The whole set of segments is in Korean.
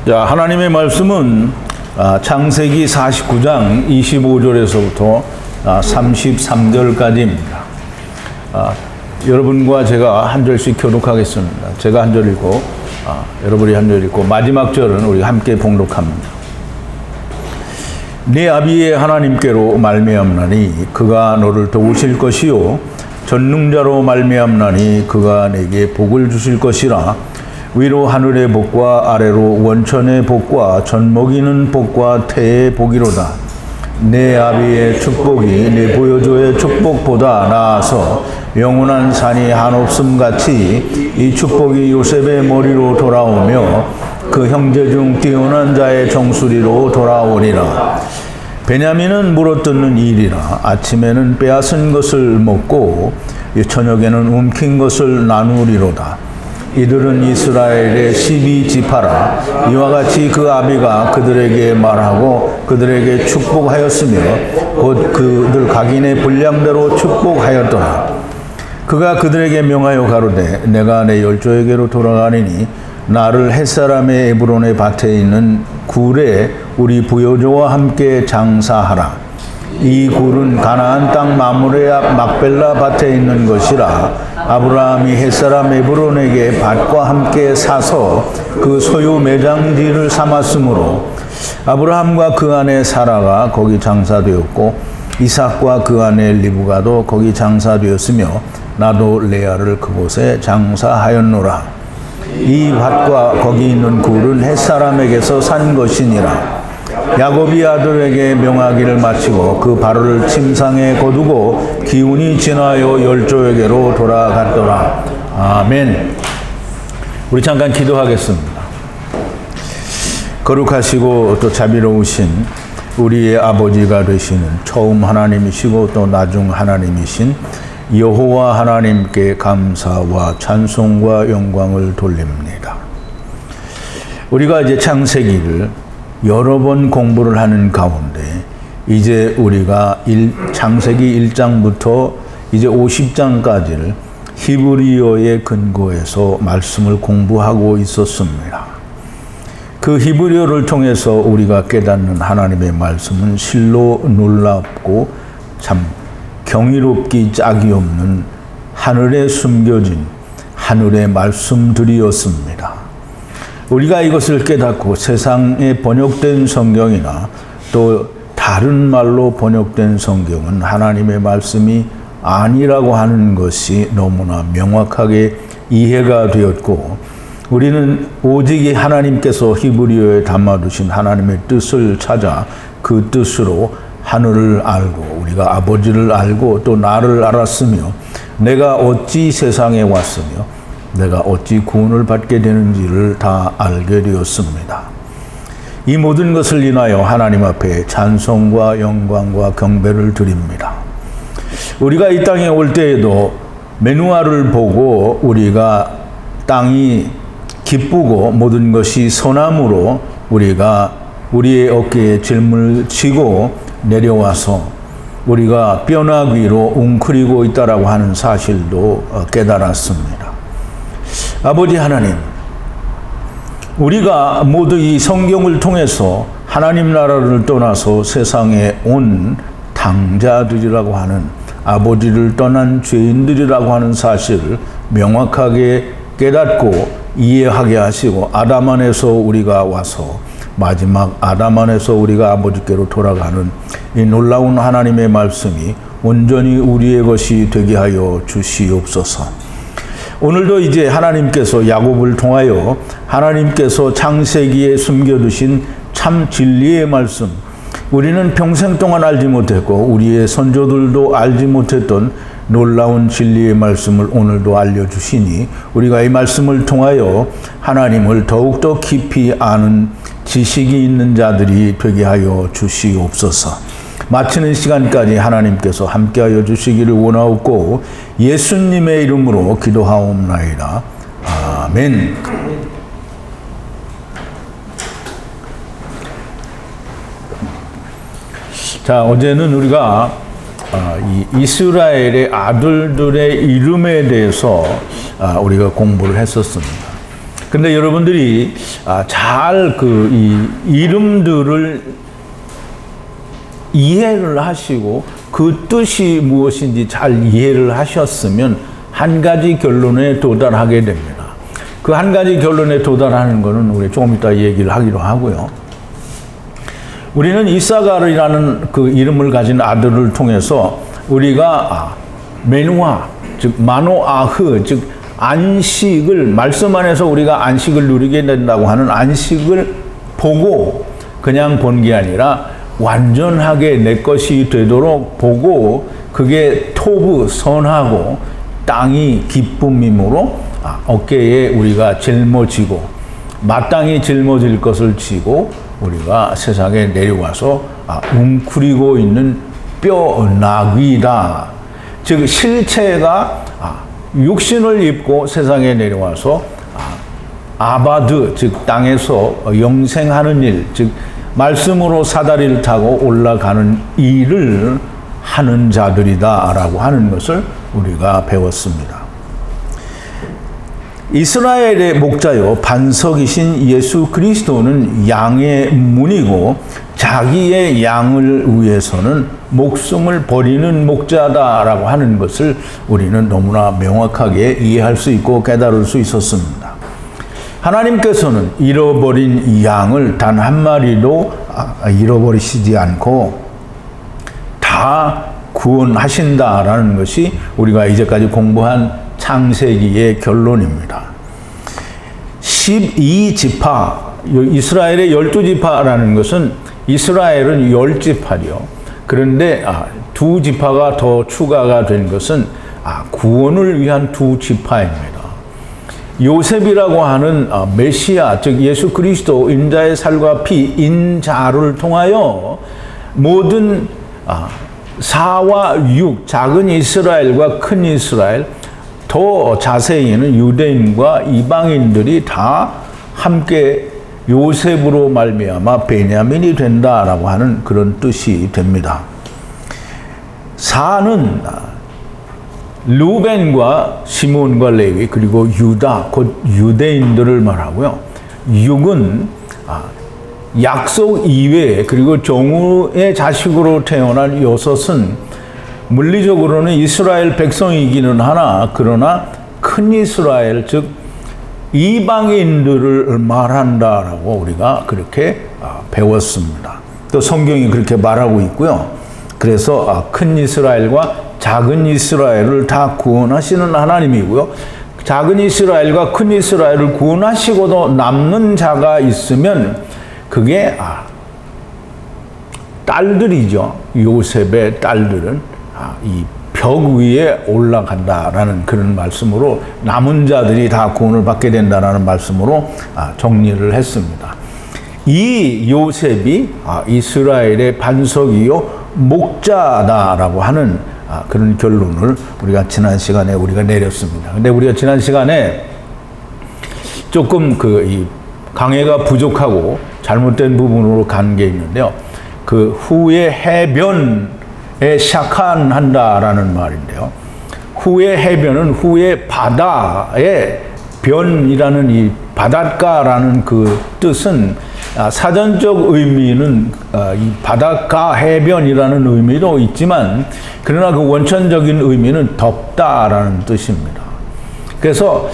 자, 하나님의 말씀은 창세기 49장 25절에서부터 33절까지입니다. 여러분과 제가 한 절씩 교독하겠습니다. 제가 한 절 읽고 여러분이 한 절 읽고 마지막 절은 우리 함께 봉독합니다. 네 아비의 하나님께로 말미암나니 그가 너를 도우실 것이요 전능자로 말미암나니 그가 내게 복을 주실 것이라. 위로 하늘의 복과 아래로 원천의 복과 젖먹이는 복과 태의 복이로다. 내 아비의 축복이 내 보여조의 축복보다 나아서 영원한 산이 한없음 같이 이 축복이 요셉의 머리로 돌아오며 그 형제 중 뛰어난 자의 정수리로 돌아오리라. 베냐민은 물어뜯는 일이라. 아침에는 빼앗은 것을 먹고 저녁에는 움킨 것을 나누리로다. 이들은 이스라엘의 12지파라. 이와 같이 그 아비가 그들에게 말하고 그들에게 축복하였으며 곧 그들 각인의 분량대로 축복하였더라. 그가 그들에게 명하여 가로되 내가 내 열조에게로 돌아가리니 나를 햇사람의 에브론의 밭에 있는 굴에 우리 부여조와 함께 장사하라. 이 굴은 가나안 땅 마므레 앞 막벨라 밭에 있는 것이라. 아브라함이 햇사람 에브론에게 밭과 함께 사서 그 소유 매장지를 삼았으므로 아브라함과 그 아내 사라가 거기 장사되었고 이삭과 그 아내 리브가도 거기 장사되었으며 나도 레아를 그곳에 장사하였노라. 이 밭과 거기 있는 굴은 햇사람에게서 산 것이니라. 야곱이 아들에게 명하기를 마치고 그 발을 침상에 거두고 기운이 지나여 열조에게로 돌아갔더라. 아멘. 우리 잠깐 기도하겠습니다. 거룩하시고 또 자비로우신 우리의 아버지가 되시는 처음 하나님이시고 또 나중 하나님이신 여호와 하나님께 감사와 찬송과 영광을 돌립니다. 우리가 이제 창세기를 여러 번 공부를 하는 가운데 이제 우리가 창세기 1장부터 이제 50장까지를 히브리어의 근거에서 말씀을 공부하고 있었습니다. 그 히브리어를 통해서 우리가 깨닫는 하나님의 말씀은 실로 놀랍고 참 경이롭기 짝이 없는 하늘에 숨겨진 하늘의 말씀들이었습니다. 우리가 이것을 깨닫고 세상에 번역된 성경이나 또 다른 말로 번역된 성경은 하나님의 말씀이 아니라고 하는 것이 너무나 명확하게 이해가 되었고, 우리는 오직 하나님께서 히브리어에 담아두신 하나님의 뜻을 찾아 그 뜻으로 하늘을 알고 우리가 아버지를 알고 또 나를 알았으며 내가 어찌 세상에 왔으며 내가 어찌 구원을 받게 되는지를 다 알게 되었습니다. 이 모든 것을 인하여 하나님 앞에 찬송과 영광과 경배를 드립니다. 우리가 이 땅에 올 때에도 메누아를 보고 우리가 땅이 기쁘고 모든 것이 선함으로 우리가 우리의 어깨에 짐을 지고 내려와서 우리가 뼈나귀로 웅크리고 있다라고 하는 사실도 깨달았습니다. 아버지 하나님, 우리가 모두 이 성경을 통해서 하나님 나라를 떠나서 세상에 온 당자들이라고 하는 아버지를 떠난 죄인들이라고 하는 사실을 명확하게 깨닫고 이해하게 하시고 아담 안에서 우리가 와서 마지막 아담 안에서 우리가 아버지께로 돌아가는 이 놀라운 하나님의 말씀이 온전히 우리의 것이 되게 하여 주시옵소서. 오늘도 이제 하나님께서 야곱을 통하여 하나님께서 창세기에 숨겨두신 참 진리의 말씀, 우리는 평생 동안 알지 못했고 우리의 선조들도 알지 못했던 놀라운 진리의 말씀을 오늘도 알려주시니 우리가 이 말씀을 통하여 하나님을 더욱더 깊이 아는 지식이 있는 자들이 되게 하여 주시옵소서. 마치는 시간까지 하나님께서 함께하여 주시기를 원하옵고 예수님의 이름으로 기도하옵나이다. 아멘. 자, 어제는 우리가 이 이스라엘의 아들들의 이름에 대해서 우리가 공부를 했었습니다. 근데 여러분들이 잘 이 이름들을 이해를 하시고 그 뜻이 무엇인지 잘 이해를 하셨으면 한 가지 결론에 도달하게 됩니다. 그 한 가지 결론에 도달하는 것은 우리 조금 이따 얘기를 하기로 하고요. 우리는 이사가르라는 그 이름을 가진 아들을 통해서 우리가 메누아, 즉 마노아흐, 즉 안식을, 말씀 안에서 우리가 안식을 누리게 된다고 하는 안식을 보고 그냥 본 게 아니라 완전하게 내 것이 되도록 보고 그게 토부 선하고 땅이 기쁨이므로 어깨에 우리가 짊어지고 마땅히 짊어질 것을 지고 우리가 세상에 내려와서 웅크리고 있는 뼈나귀다. 즉 실체가 육신을 입고 세상에 내려와서 아바드, 즉 땅에서 영생하는 일, 즉 말씀으로 사다리를 타고 올라가는 일을 하는 자들이다라고 하는 것을 우리가 배웠습니다. 이스라엘의 목자요 반석이신 예수 그리스도는 양의 문이고 자기의 양을 위해서는 목숨을 버리는 목자다라고 하는 것을 우리는 너무나 명확하게 이해할 수 있고 깨달을 수 있었습니다. 하나님께서는 잃어버린 양을 단 한 마리도 잃어버리시지 않고 다 구원하신다라는 것이 우리가 이제까지 공부한 창세기의 결론입니다. 12지파, 이스라엘의 12지파라는 것은 이스라엘은 10지파죠. 그런데 2지파가 더 추가가 된 것은 구원을 위한 2지파입니다. 요셉이라고 하는 메시아, 즉 예수 그리스도 인자의 살과 피, 인자를 통하여 모든 4와 6, 작은 이스라엘과 큰 이스라엘, 더 자세히는 유대인과 이방인들이 다 함께 요셉으로 말미암아 베냐민이 된다라고 하는 그런 뜻이 됩니다. 4는 루벤과 시몬과 레위 그리고 유다 곧 유대인들을 말하고요. 6은 약속 이외에 그리고 종우의 자식으로 태어난 6은 물리적으로는 이스라엘 백성이기는 하나 그러나 큰 이스라엘 즉 이방인들을 말한다라고 우리가 그렇게 배웠습니다. 또 성경이 그렇게 말하고 있고요. 그래서 큰 이스라엘과 작은 이스라엘을 다 구원하시는 하나님이고요. 작은 이스라엘과 큰 이스라엘을 구원하시고도 남는 자가 있으면 그게 딸들이죠. 요셉의 딸들은 이 벽 위에 올라간다라는 그런 말씀으로 남은 자들이 다 구원을 받게 된다라는 말씀으로 정리를 했습니다. 이 요셉이 이스라엘의 반석이요 목자다라고 하는 그런 결론을 우리가 지난 시간에 우리가 내렸습니다. 근데 우리가 지난 시간에 조금 이 강해가 부족하고 잘못된 부분으로 간 게 있는데요. 그 후에 해변에 샤칸한다라는 말인데요. 후의 해변은 후의 바다의 변이라는 이 바닷가라는 그 뜻은 사전적 의미는 이 바닷가 해변이라는 의미도 있지만 그러나 그 원천적인 의미는 덥다라는 뜻입니다. 그래서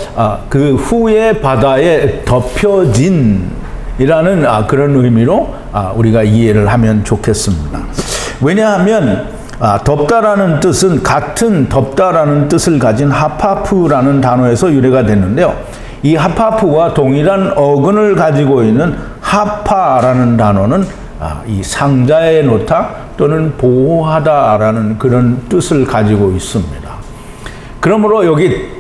그 후의 바다에 덮여진 이라는 그런 의미로 우리가 이해를 하면 좋겠습니다. 왜냐하면 덥다라는 뜻은 같은 덥다라는 뜻을 가진 하파프라는 단어에서 유래가 됐는데요. 이 하파프와 동일한 어근을 가지고 있는 하파라는 단어는 이 상자에 놓다 또는 보호하다라는 그런 뜻을 가지고 있습니다. 그러므로 여기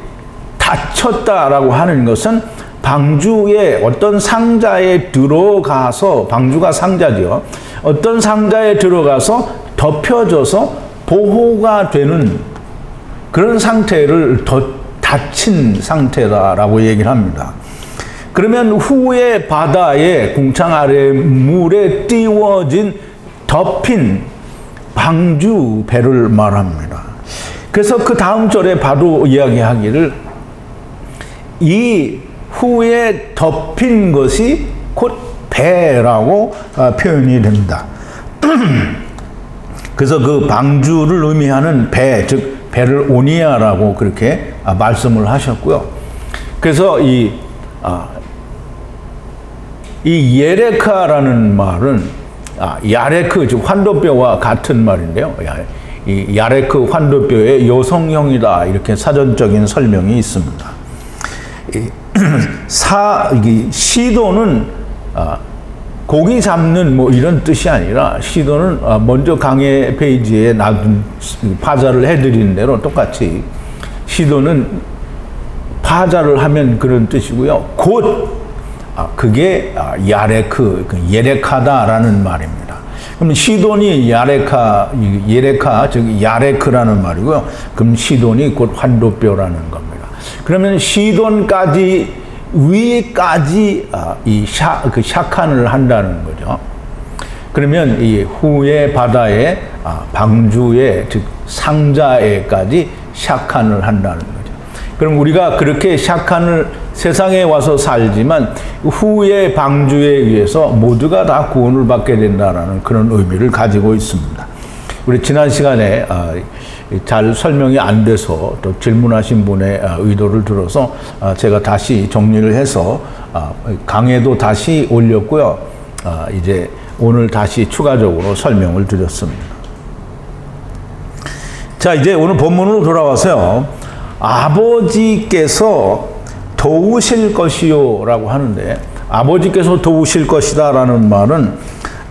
닫혔다라고 하는 것은 방주의 어떤 상자에 들어가서, 방주가 상자죠. 어떤 상자에 들어가서 덮여져서 보호가 되는 그런 상태를 닫힌 상태다라고 얘기를 합니다. 그러면 후에 바다에 궁창 아래 물에 띄워진 덮인 방주 배를 말합니다. 그래서 그 다음 절에 바로 이야기하기를 이 후에 덮인 것이 곧 배라고 표현이 됩니다. 그래서 그 방주를 의미하는 배, 즉 배를 오니아라고 그렇게 말씀을 하셨고요. 그래서 이 예레카라는 말은 야레크, 즉 환도뼈와 같은 말인데요. 이 야레크 환도뼈의 여성형이다, 이렇게 사전적인 설명이 있습니다. 시도는 고기 잡는 뭐 이런 뜻이 아니라, 시도는 먼저 강의 페이지에 놔둔 파자를 해드리는 대로 똑같이 시도는 파자를 하면 그런 뜻이고요. 곧 그게 야레크, 예레카다라는 말입니다. 그럼 시돈이 예레카, 즉 야레크라는 말이고요. 그럼 시돈이 곧 환도뼈라는 겁니다. 그러면 시돈까지, 위까지 그 샤칸을 한다는 거죠. 그러면 이 후의 바다에, 방주에, 즉 상자에까지 샤칸을 한다는 거죠. 그럼 우리가 그렇게 샤칸을 세상에 와서 살지만 후의 방주에 의해서 모두가 다 구원을 받게 된다는 그런 의미를 가지고 있습니다. 우리 지난 시간에 잘 설명이 안 돼서 또 질문하신 분의 의도를 들어서 제가 다시 정리를 해서 강의도 다시 올렸고요. 이제 오늘 다시 추가적으로 설명을 드렸습니다. 자, 이제 오늘 본문으로 돌아와서요. 아버지께서 도우실 것이요 라고 하는데, 아버지께서 도우실 것이다 라는 말은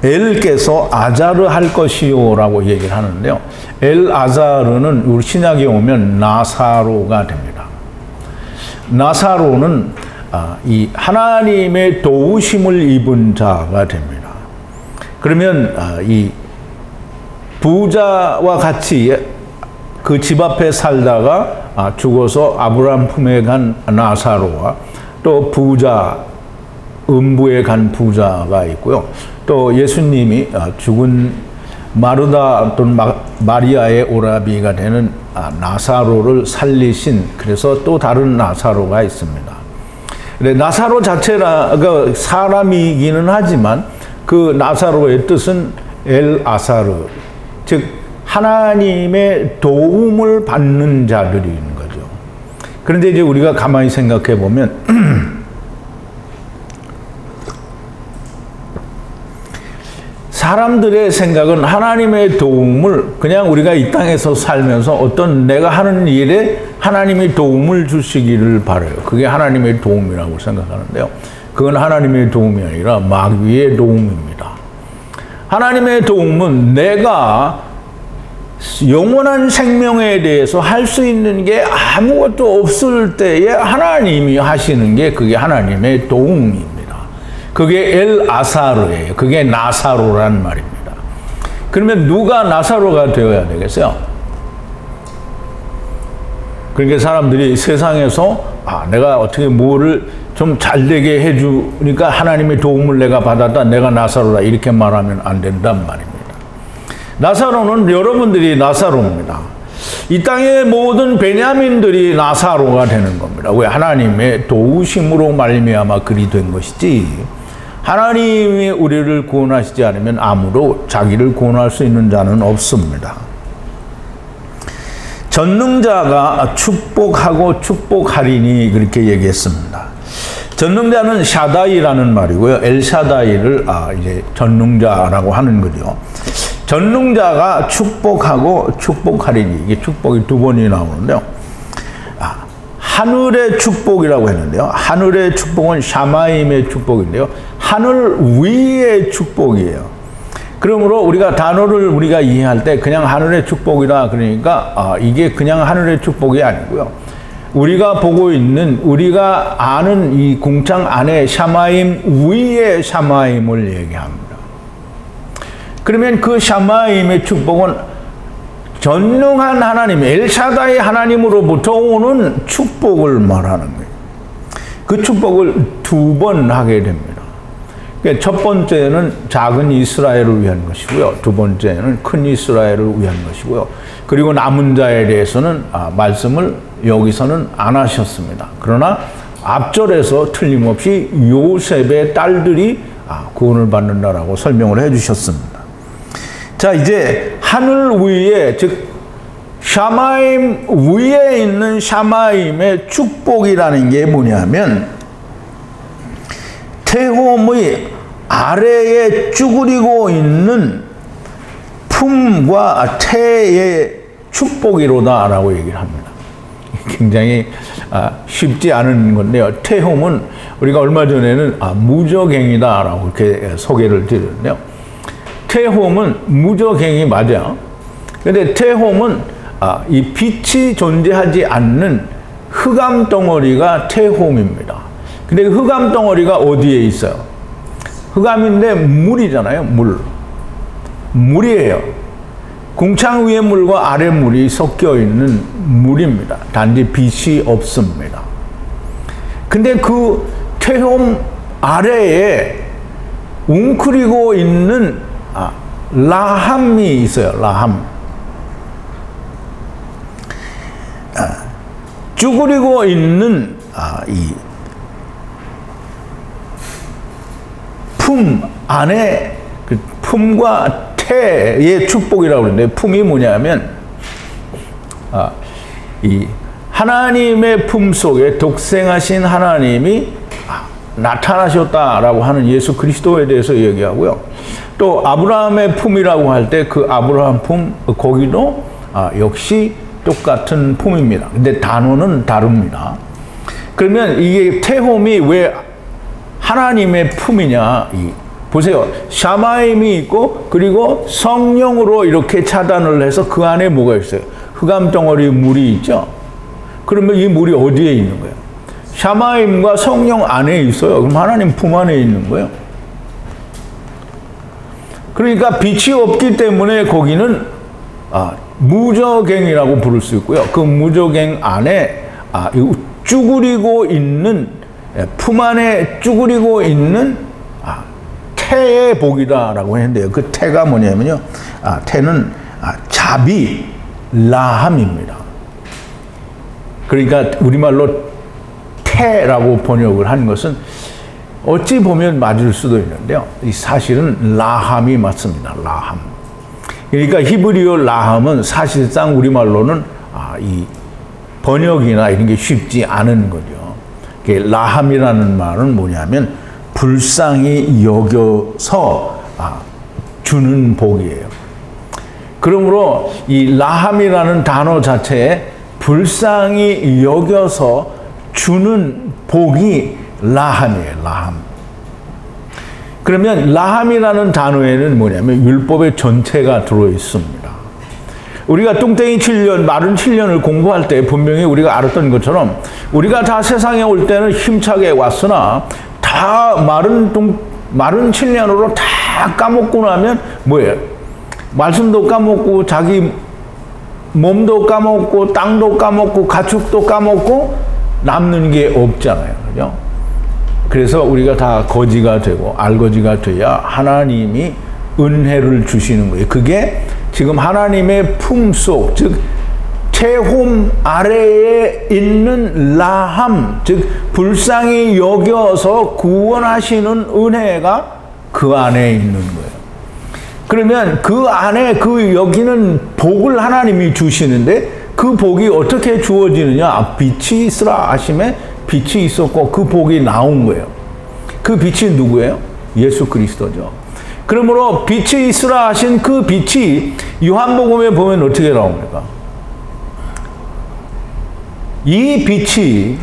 엘께서 아자르 할 것이요 라고 얘기를 하는데요. 엘 아자르는 우리 신약에 오면 나사로가 됩니다. 나사로는 이 하나님의 도우심을 입은 자가 됩니다. 그러면 이 부자와 같이 그 집 앞에 살다가 죽어서 아브라함 품에 간 나사로와 또 부자, 음부에 간 부자가 있고요. 또 예수님이 죽은 마르다 또는 마리아의 오라비가 되는 나사로를 살리신, 그래서 또 다른 나사로가 있습니다. 나사로 자체가 사람이기는 하지만 그 나사로의 뜻은 엘 아사르, 즉 하나님의 도움을 받는 자들인 거죠. 그런데 이제 우리가 가만히 생각해 보면 사람들의 생각은 하나님의 도움을 그냥 우리가 이 땅에서 살면서 어떤 내가 하는 일에 하나님이 도움을 주시기를 바라요. 그게 하나님의 도움이라고 생각하는데요. 그건 하나님의 도움이 아니라 마귀의 도움입니다. 하나님의 도움은 내가 영원한 생명에 대해서 할 수 있는 게 아무것도 없을 때에 하나님이 하시는 게 그게 하나님의 도움입니다. 그게 엘 아사르예요. 그게 나사로란 말입니다. 그러면 누가 나사로가 되어야 되겠어요? 그러니까 사람들이 세상에서 내가 어떻게 뭐를 좀 잘되게 해주니까 하나님의 도움을 내가 받았다, 내가 나사로다, 이렇게 말하면 안 된단 말입니다. 나사로는 여러분들이 나사로입니다. 이 땅의 모든 베냐민들이 나사로가 되는 겁니다. 왜? 하나님의 도우심으로 말미암아 그리 된 것이지, 하나님이 우리를 구원하시지 않으면 아무도 자기를 구원할 수 있는 자는 없습니다. 전능자가 축복하고 축복하리니 그렇게 얘기했습니다. 전능자는 샤다이라는 말이고요. 엘샤다이를 이제 전능자라고 하는 거죠. 전능자가 축복하고 축복하리니, 이게 축복이 두 번이 나오는데요. 하늘의 축복이라고 했는데요. 하늘의 축복은 샤마임의 축복인데요. 하늘 위의 축복이에요. 그러므로 우리가 단어를 우리가 이해할 때 그냥 하늘의 축복이다 그러니까 이게 그냥 하늘의 축복이 아니고요. 우리가 보고 있는, 우리가 아는 이 궁창 안에 샤마임 위의 샤마임을 얘기합니다. 그러면 그 샤마임의 축복은 전능한 하나님, 엘샤다의 하나님으로부터 오는 축복을 말하는 거예요. 그 축복을 두 번 하게 됩니다. 첫 번째는 작은 이스라엘을 위한 것이고요. 두 번째는 큰 이스라엘을 위한 것이고요. 그리고 남은 자에 대해서는 말씀을 여기서는 안 하셨습니다. 그러나 앞절에서 틀림없이 요셉의 딸들이 구원을 받는다라고 설명을 해주셨습니다. 자, 이제 하늘 위에, 즉 샤마임 위에 있는 샤마임의 축복이라는 게 뭐냐면, 태홈의 아래에 쭈그리고 있는 품과 태의 축복이로다라고 얘기를 합니다. 굉장히 쉽지 않은 건데요. 태홈은 우리가 얼마 전에는 무적행이다라고 이렇게 소개를 드렸는데요. 태홈은 무적행이 맞아. 근데 태홈은 이 빛이 존재하지 않는 흑암 덩어리가 태홈입니다. 근데 그 흑암 덩어리가 어디에 있어요? 흑암인데 물이잖아요. 물이에요. 궁창 위의 물과 아래 물이 섞여 있는 물입니다. 단지 빛이 없습니다. 근데 그 태홈 아래에 웅크리고 있는 라함이 있어요. 라함. 쭈그리고 있는 이 품 안에 그 품과 태의 축복이라고 그러는데, 품이 뭐냐면 이 하나님의 품 속에 독생하신 하나님이 나타나셨다라고 하는 예수 그리스도에 대해서 얘기하고요. 또 아브라함의 품이라고 할 때 그 아브라함 품, 거기도 역시 똑같은 품입니다. 근데 단어는 다릅니다. 그러면 이게 태홈이 왜 하나님의 품이냐? 보세요. 샤마임이 있고, 그리고 성령으로 이렇게 차단을 해서 그 안에 뭐가 있어요? 흑암 덩어리 물이 있죠? 그러면 이 물이 어디에 있는 거예요? 샤마임과 성령 안에 있어요. 그럼 하나님 품 안에 있는 거예요. 그러니까 빛이 없기 때문에 거기는 무저갱이라고 부를 수 있고요. 그 무저갱 안에 쭈그리고 있는, 품 안에 쭈그리고 있는 태의 복이다라고 했는데요. 그 태가 뭐냐면요. 태는 자비, 라함입니다. 그러니까 우리말로 태라고 번역을 한 것은 어찌 보면 맞을 수도 있는데요. 사실은 라함이 맞습니다. 라함. 그러니까 히브리어 라함은 사실상 우리말로는 이 번역이나 이런 게 쉽지 않은 거죠. 라함이라는 말은 뭐냐면 불쌍히 여겨서 주는 복이에요. 그러므로 이 라함이라는 단어 자체에 불쌍히 여겨서 주는 복이 라함이에요. 라함. 그러면 라함이라는 단어에는 뭐냐면 율법의 전체가 들어있습니다. 우리가 뚱땡이 7년, 마른 7년을 공부할 때 분명히 우리가 알았던 것처럼 우리가 다 세상에 올 때는 힘차게 왔으나 다 마른 7년으로 다 까먹고 나면 뭐예요? 말씀도 까먹고 자기 몸도 까먹고 땅도 까먹고 가축도 까먹고 남는 게 없잖아요. 그죠? 그래서 우리가 다 거지가 되고 알거지가 돼야 하나님이 은혜를 주시는 거예요. 그게 지금 하나님의 품속, 즉 태홈 아래에 있는 라함, 즉 불쌍히 여겨서 구원하시는 은혜가 그 안에 있는 거예요. 그러면 그 안에 그 여기는 복을 하나님이 주시는데 그 복이 어떻게 주어지느냐? 빛이 있으라 하심에 빛이 있었고 그 복이 나온 거예요. 그 빛이 누구예요? 예수 그리스도죠. 그러므로 빛이 있으라 하신 그 빛이 요한복음에 보면 어떻게 나옵니까? 이 빛이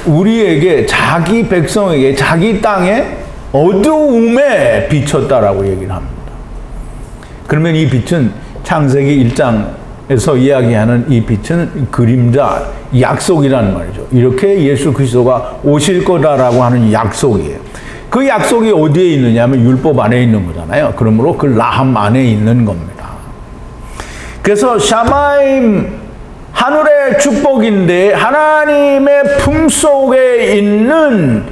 우리에게, 자기 백성에게, 자기 땅에 어두움에 비쳤다라고 얘기를 합니다. 그러면 이 빛은 창세기 1장에서 이야기하는 이 빛은 그림자, 약속이라는 말이죠. 이렇게 예수 그리스도가 오실 거다라고 하는 약속이에요. 그 약속이 어디에 있느냐 하면 율법 안에 있는 거잖아요. 그러므로 그 라함 안에 있는 겁니다. 그래서 샤마임, 하늘의 축복인데 하나님의 품속에 있는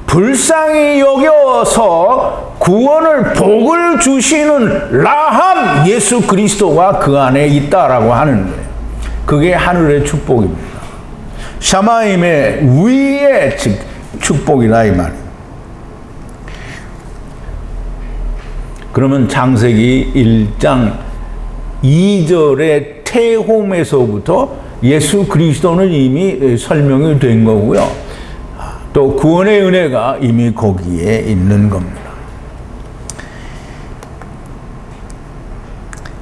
불쌍히 여겨서 구원을, 복을 주시는 라함, 예수 그리스도가 그 안에 있다라고 하는 거예요. 그게 하늘의 축복입니다. 샤마임의 위의 축복이라 이 말이에요. 그러면 창세기 1장 2절의 태홈에서부터 예수 그리스도는 이미 설명이 된 거고요. 또 구원의 은혜가 이미 거기에 있는 겁니다.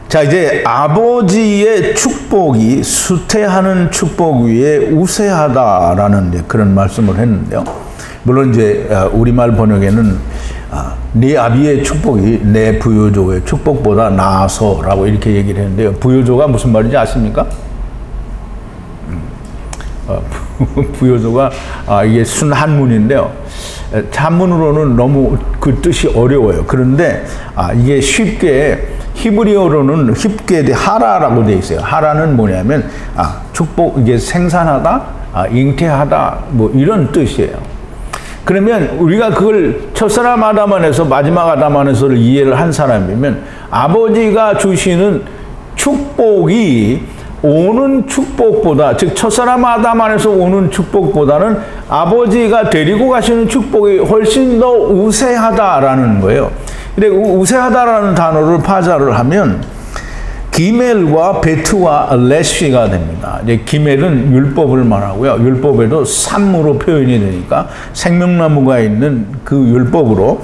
자, 이제 아버지의 축복이 수태하는 축복 위에 우세하다라는 그런 말씀을 했는데요. 물론 이제 우리말 번역에는 네 아비의 축복이 내 부요조의 축복보다 나아서라고 이렇게 얘기를 했는데요. 부요조가 무슨 말인지 아십니까? 부요조가 이게 순한문인데요. 한문으로는 너무 그 뜻이 어려워요. 그런데 이게 쉽게 히브리어로는 쉽게 하라라고 돼 있어요. 하라는 뭐냐면 축복, 이게 생산하다, 잉태하다, 뭐 이런 뜻이에요. 그러면 우리가 그걸 첫사람 아담 안에서 마지막 아담 안에서를 이해를 한 사람이면 아버지가 주시는 축복이 오는 축복보다, 즉 첫사람 아담 안에서 오는 축복보다는 아버지가 데리고 가시는 축복이 훨씬 더 우세하다라는 거예요. 근데 우세하다라는 단어를 파자를 하면 기멜과 베트와 레시가 됩니다. 이제 기멜은 율법을 말하고요. 율법에도 삼으로 표현이 되니까 생명나무가 있는 그 율법으로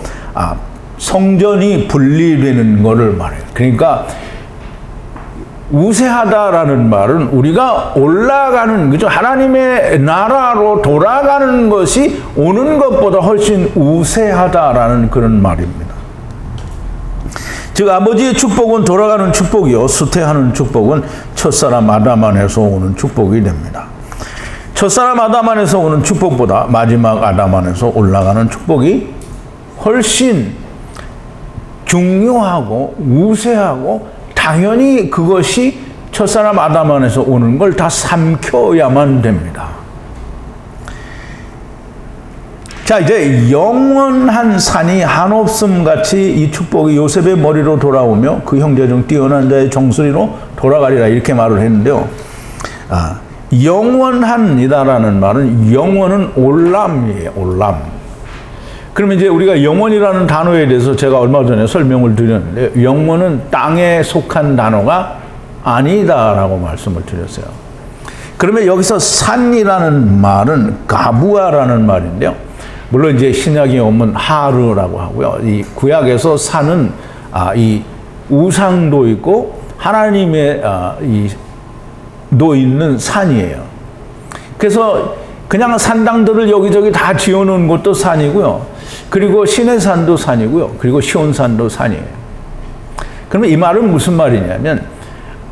성전이 분리되는 것을 말해요. 그러니까 우세하다라는 말은 우리가 올라가는, 그죠? 하나님의 나라로 돌아가는 것이 오는 것보다 훨씬 우세하다라는 그런 말입니다. 즉 아버지의 축복은 돌아가는 축복이요, 수태하는 축복은 첫사람 아담 안에서 오는 축복이 됩니다. 첫사람 아담 안에서 오는 축복보다 마지막 아담 안에서 올라가는 축복이 훨씬 중요하고 우세하고, 당연히 그것이 첫사람 아담 안에서 오는 걸 다 삼켜야만 됩니다. 자, 이제 영원한 산이 한없음 같이 이 축복이 요셉의 머리로 돌아오며 그 형제 중 뛰어난 자의 정수리로 돌아가리라, 이렇게 말을 했는데요. 영원한이다라는 말은, 영원은 올람이에요, 올람. 그러면 이제 우리가 영원이라는 단어에 대해서 제가 얼마 전에 설명을 드렸는데, 영원은 땅에 속한 단어가 아니다라고 말씀을 드렸어요. 그러면 여기서 산이라는 말은 가부아라는 말인데요. 물론 이제 신약에 오면 하르라고 하고요. 이 구약에서 산은 이 우상도 있고 하나님의 도 있는 산이에요. 그래서 그냥 산당들을 여기저기 다 지어놓은 것도 산이고요. 그리고 시내산도 산이고요. 그리고 시온산도 산이에요. 그러면 이 말은 무슨 말이냐면,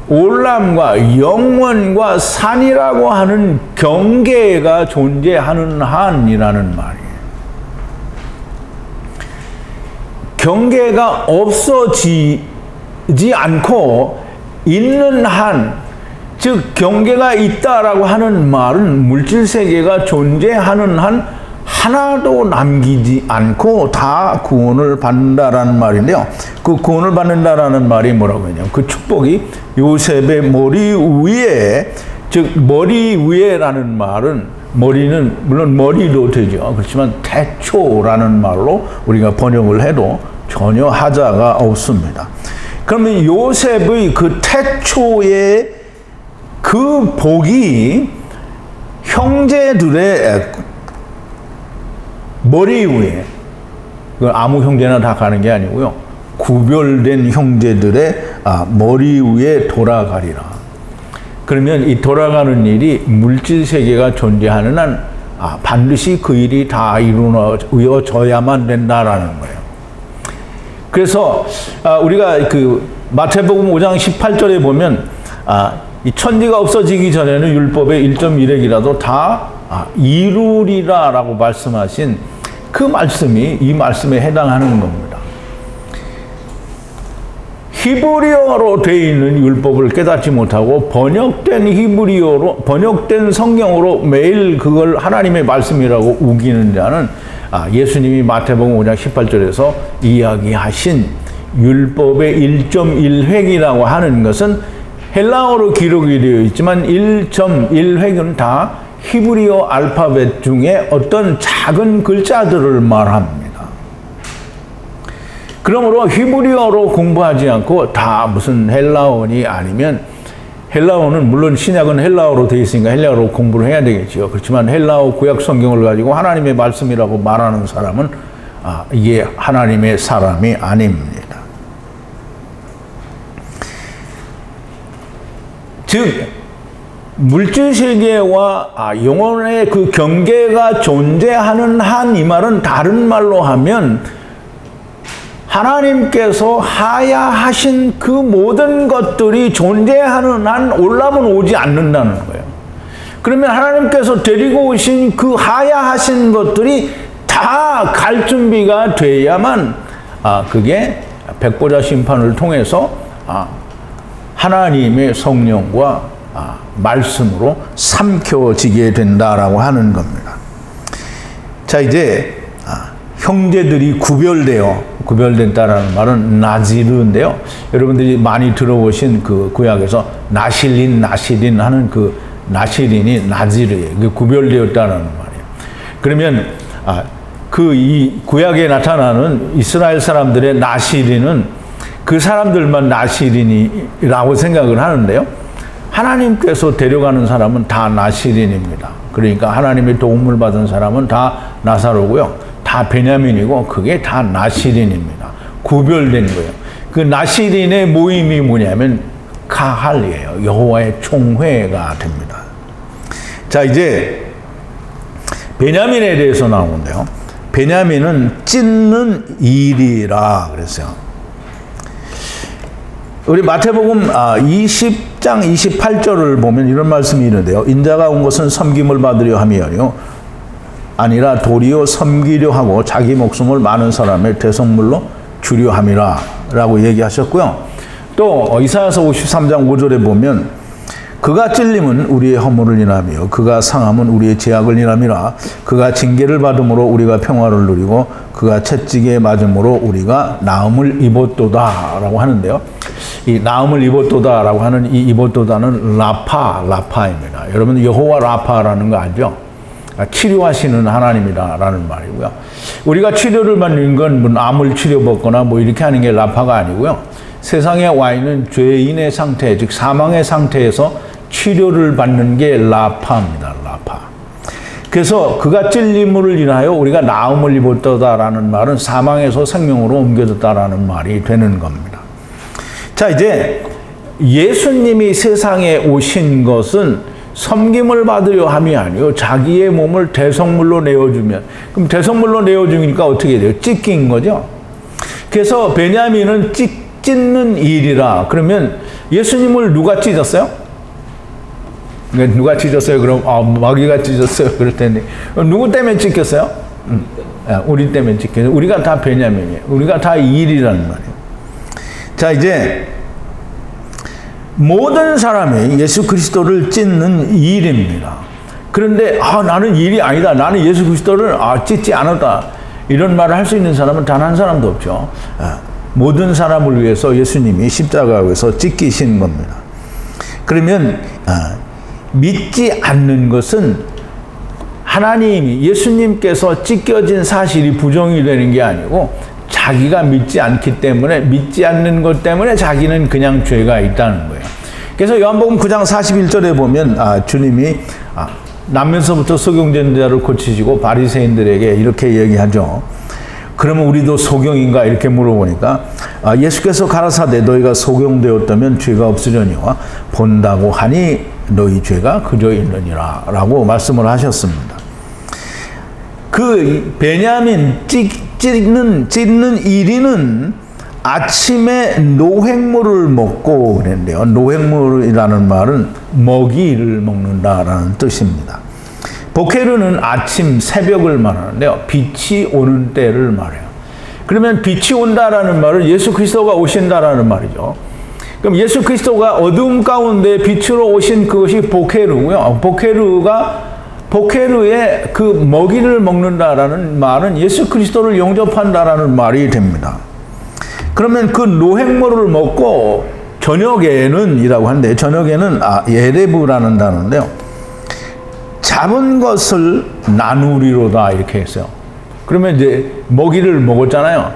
올람과 영원과 산이라고 하는 경계가 존재하는 한이라는 말이에요. 경계가 없어지지 않고 있는 한, 즉 경계가 있다라고 하는 말은 물질 세계가 존재하는 한 하나도 남기지 않고 다 구원을 받는다라는 말인데요. 그 구원을 받는다라는 말이 뭐라고 했냐면, 그 축복이 요셉의 머리 위에, 즉 머리 위에라는 말은, 머리는 물론 머리도 되죠. 그렇지만 태초라는 말로 우리가 번역을 해도 전혀 하자가 없습니다. 그러면 요셉의 그 태초의 그 복이 형제들의 머리 위에, 아무 형제나 다 가는 게 아니고요, 구별된 형제들의 머리 위에 돌아가리라. 그러면 이 돌아가는 일이 물질 세계가 존재하는 한 반드시 그 일이 다 이루어져야만 된다라는 거예요. 그래서 우리가 그 마태복음 5장 18절에 보면 이 천지가 없어지기 전에는 율법의 1.1획이라도 다 이루리라라고 말씀하신 그 말씀이 이 말씀에 해당하는 겁니다. 히브리어로 되어 있는 율법을 깨닫지 못하고 번역된 히브리어로, 번역된 성경으로 매일 그걸 하나님의 말씀이라고 우기는 자는 예수님이 마태복음 5장 18절에서 이야기하신 율법의 1.1획이라고 하는 것은 헬라어로 기록이 되어 있지만 1.1획은 다 히브리어 알파벳 중에 어떤 작은 글자들을 말합니다. 그러므로 히브리어로 공부하지 않고 다 무슨 헬라어니 아니면 헬라어는 물론 신약은 헬라어로 되어 있으니까 헬라어로 공부를 해야 되겠죠. 그렇지만 헬라어 구약 성경을 가지고 하나님의 말씀이라고 말하는 사람은 이게 하나님의 사람이 아닙니다. 즉 물질 세계와 영혼의 그 경계가 존재하는 한 이 말은 다른 말로 하면 하나님께서 하야하신 그 모든 것들이 존재하는 한 올라면 오지 않는다는 거예요. 그러면 하나님께서 데리고 오신 그 하야하신 것들이 다 갈 준비가 돼야만 그게 백보자 심판을 통해서 하나님의 성령과 말씀으로 삼켜지게 된다라고 하는 겁니다. 자, 이제 형제들이 구별된다라는 말은 나지르인데요. 여러분들이 많이 들어보신 그 구약에서 나실린 하는 그 나실린이 나지르예요. 구별되었다는 말이에요. 그러면 그 이 구약에 나타나는 이스라엘 사람들의 나실린은 그 사람들만 나실린이라고 생각을 하는데요. 하나님께서 데려가는 사람은 다 나실린입니다. 그러니까 하나님의 도움을 받은 사람은 다 나사로고요. 다 베냐민이고 그게 다 나실린입니다. 구별된 거예요. 그 나실린의 모임이 뭐냐면 가할이에요. 여호와의 총회가 됩니다. 자, 이제 베냐민에 대해서 나오는데요. 베냐민은 찢는 일이라 그랬어요. 우리 마태복음 20장 28절을 보면 이런 말씀이 있는데요. 인자가 온 것은 섬김을 받으려 함이 아니라 도리어 섬기려 하고 자기 목숨을 많은 사람의 대성물로 주려 함이라 라고 얘기하셨고요. 또 이사야서 53장 5절에 보면 그가 찔림은 우리의 허물을 인하며 그가 상함은 우리의 죄악을 인함이라. 그가 징계를 받음으로 우리가 평화를 누리고 그가 채찍에 맞음으로 우리가 나음을 입었도다 라고 하는데요. 이 나음을 입었도다 라고 하는 이 입었도다는 라파입니다. 여러분 여호와 라파라는 거 알죠? 치료하시는 하나님이다라는 말이고요. 우리가 치료를 받는 건 뭐 암을 치료받거나 뭐 이렇게 하는 게 라파가 아니고요. 세상에 와 있는 죄인의 상태, 즉 사망의 상태에서 치료를 받는 게 라파입니다. 라파. 그래서 그가 찔림을 인하여 우리가 나음을 입었다라는 말은 사망에서 생명으로 옮겨졌다라는 말이 되는 겁니다. 자, 이제 예수님이 세상에 오신 것은 섬김을 받으려 함이 아니요 자기의 몸을 대성물로 내어주면, 그럼 대성물로 내어주니까 어떻게 돼요? 찢긴 거죠. 그래서 베냐민은 찢는 일이라. 그러면 예수님을 누가 찢었어요? 누가 찢었어요? 그럼 마귀가 찢었어요. 그럴 텐데 누구 때문에 찢겼어요? 우리 때문에 찢겼어요. 우리가 다 베냐민이에요. 우리가 다 일이라는 말이에요. 자, 이제 모든 사람이 예수 그리스도를 찢는 일입니다. 그런데 나는 일이 아니다. 나는 예수 그리스도를 찢지 않았다. 이런 말을 할 수 있는 사람은 단 한 사람도 없죠. 모든 사람을 위해서 예수님이 십자가에서 찢기신 겁니다. 그러면 믿지 않는 것은 하나님이 예수님께서 찢겨진 사실이 부정이 되는 게 아니고 자기가 믿지 않기 때문에, 믿지 않는 것 때문에 자기는 그냥 죄가 있다는 거예요. 그래서 요한복음 9장 41절에 보면 주님이 나면서부터 소경된 자를 고치시고 바리새인들에게 이렇게 얘기하죠. 그러면 우리도 소경인가 이렇게 물어보니까 예수께서 가라사대 너희가 소경되었다면 죄가 없으려니와 본다고 하니 너희 죄가 그저 있느니라 라고 말씀을 하셨습니다. 그 베냐민 찢는 이리는 아침에 노획물을 먹고 그랬는데요. 노획물이라는 말은 먹이를 먹는다라는 뜻입니다. 보케르는 아침 새벽을 말하는데요. 빛이 오는 때를 말해요. 그러면 빛이 온다라는 말은 예수 그리스도가 오신다라는 말이죠. 그럼 예수 그리스도가 어두움 가운데 빛으로 오신 그것이 보케르고요. 보케르의 그 먹이를 먹는다라는 말은 예수 그리스도를 영접한다라는 말이 됩니다. 그러면 그 노획물을 먹고 저녁에는 이라고 하는데, 저녁에는 예레브라는 단어인데요. 잡은 것을 나누리로다 이렇게 했어요. 그러면 이제 먹이를 먹었잖아요.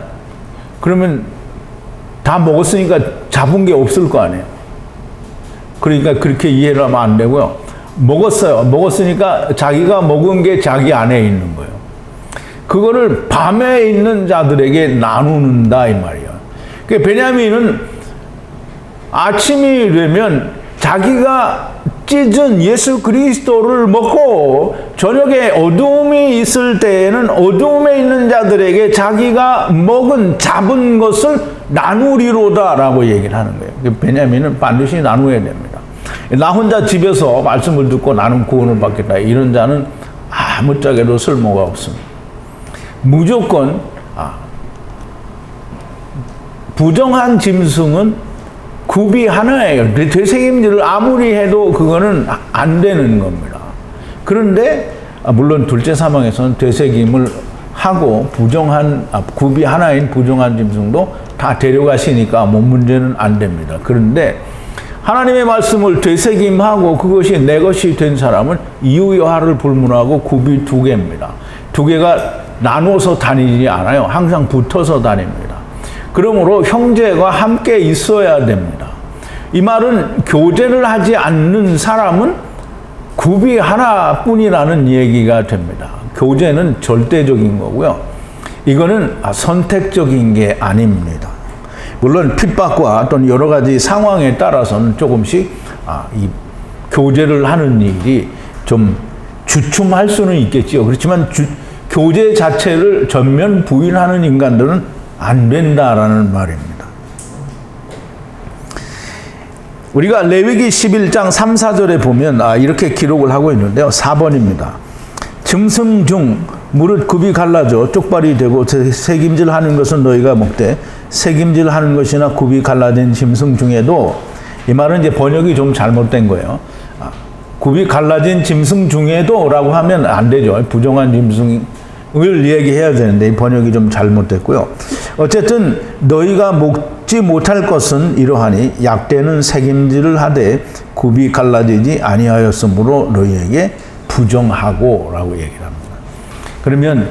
그러면 다 먹었으니까 잡은 게 없을 거 아니에요. 그러니까 그렇게 이해를 하면 안 되고요. 먹었어요. 먹었으니까 자기가 먹은 게 자기 안에 있는 거예요. 그거를 밤에 있는 자들에게 나누는다 이 말이에요. 그러니까 베냐민은 아침이 되면 자기가 찢은 예수 그리스도를 먹고 저녁에 어두움이 있을 때에는 어두움에 있는 자들에게 자기가 잡은 것을 나누리로다 라고 얘기를 하는 거예요. 베냐민은 반드시 나누어야 됩니다. 나 혼자 집에서 말씀을 듣고 나는 구원을 받겠다 이런 자는 아무짝에도 쓸모가 없습니다. 무조건 부정한 짐승은 굽이 하나예요. 되새김질을 아무리 해도 그거는 안 되는 겁니다. 그런데 물론 둘째 사망에서는 되새김을 하고 굽이 하나인 부정한 짐승도 다 데려가시니까 문제는 안 됩니다. 그런데 하나님의 말씀을 되새김하고 그것이 내 것이 된 사람은 이유여하를 불문하고 굽이 두 개입니다. 두 개가 나눠서 다니지 않아요. 항상 붙어서 다닙니다. 그러므로 형제가 함께 있어야 됩니다. 이 말은 교제를 하지 않는 사람은 굽이 하나뿐이라는 얘기가 됩니다. 교제는 절대적인 거고요. 이거는 선택적인 게 아닙니다. 물론 핍박과 또는 여러 가지 상황에 따라서는 조금씩 이 교제를 하는 일이 좀 주춤할 수는 있겠지요. 그렇지만 교제 자체를 전면 부인하는 인간들은 안 된다라는 말입니다. 우리가 레위기 11장 3, 4절에 보면 이렇게 기록을 하고 있는데요. 4번입니다. 짐승 중 무릇 굽이 갈라져 쪽발이 되고 새김질하는 것은 너희가 먹되 새김질하는 것이나 굽이 갈라진 짐승 중에도 이 말은 이제 번역이 좀 잘못된 거예요. 굽이 갈라진 짐승 중에도 라고 하면 안 되죠. 부정한 짐승을 얘기해야 되는데 이 번역이 좀 잘못됐고요. 어쨌든 너희가 먹지 못할 것은 이러하니 약대는 새김질을 하되 굽이 갈라지지 아니하였으므로 너희에게 부정하고 라고 얘기를 합니다. 그러면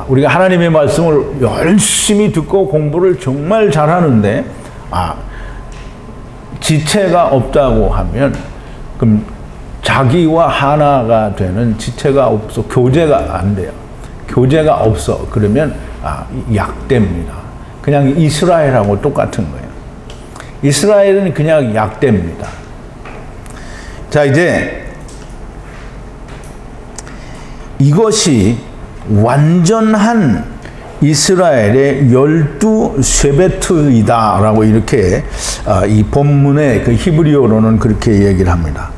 우리가 하나님의 말씀을 열심히 듣고 공부를 정말 잘하는데 지체가 없다고 하면 그럼 자기와 하나가 되는 지체가 없어 교제가 안 돼요. 교제가 없어. 그러면 약대입니다. 그냥 이스라엘하고 똑같은 거예요. 이스라엘은 그냥 약대입니다. 자, 이제 이것이 완전한 이스라엘의 12쉐베트이다 라고 이렇게 이 본문의 그 히브리어로는 그렇게 얘기를 합니다.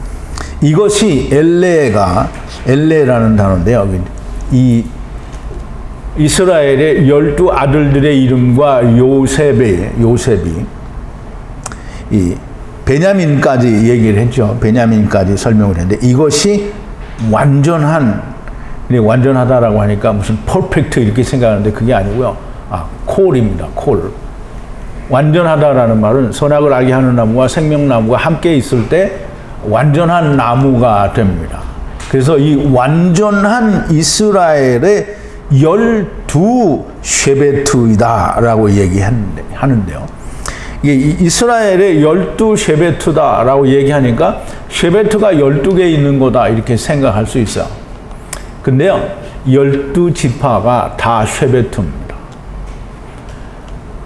이것이 엘레라는 단어인데요. 이 이스라엘의 12아들들의 이름과 요셉이 이 베냐민까지 얘기를 했죠. 베냐민까지 설명을 했는데 이것이 완전하다라고 하니까 무슨 퍼펙트 이렇게 생각하는데 그게 아니고요. 콜입니다. 콜. 완전하다라는 말은 선악을 알게 하는 나무와 생명나무가 함께 있을 때 완전한 나무가 됩니다. 그래서 이 완전한 이스라엘의 12쉐베트이다 라고 얘기하는데요. 이게 이스라엘의 12쉐베트다 라고 얘기하니까 쉐베트가 12개 있는 거다 이렇게 생각할 수 있어요. 근데요, 12지파가 다 쉐베트입니다.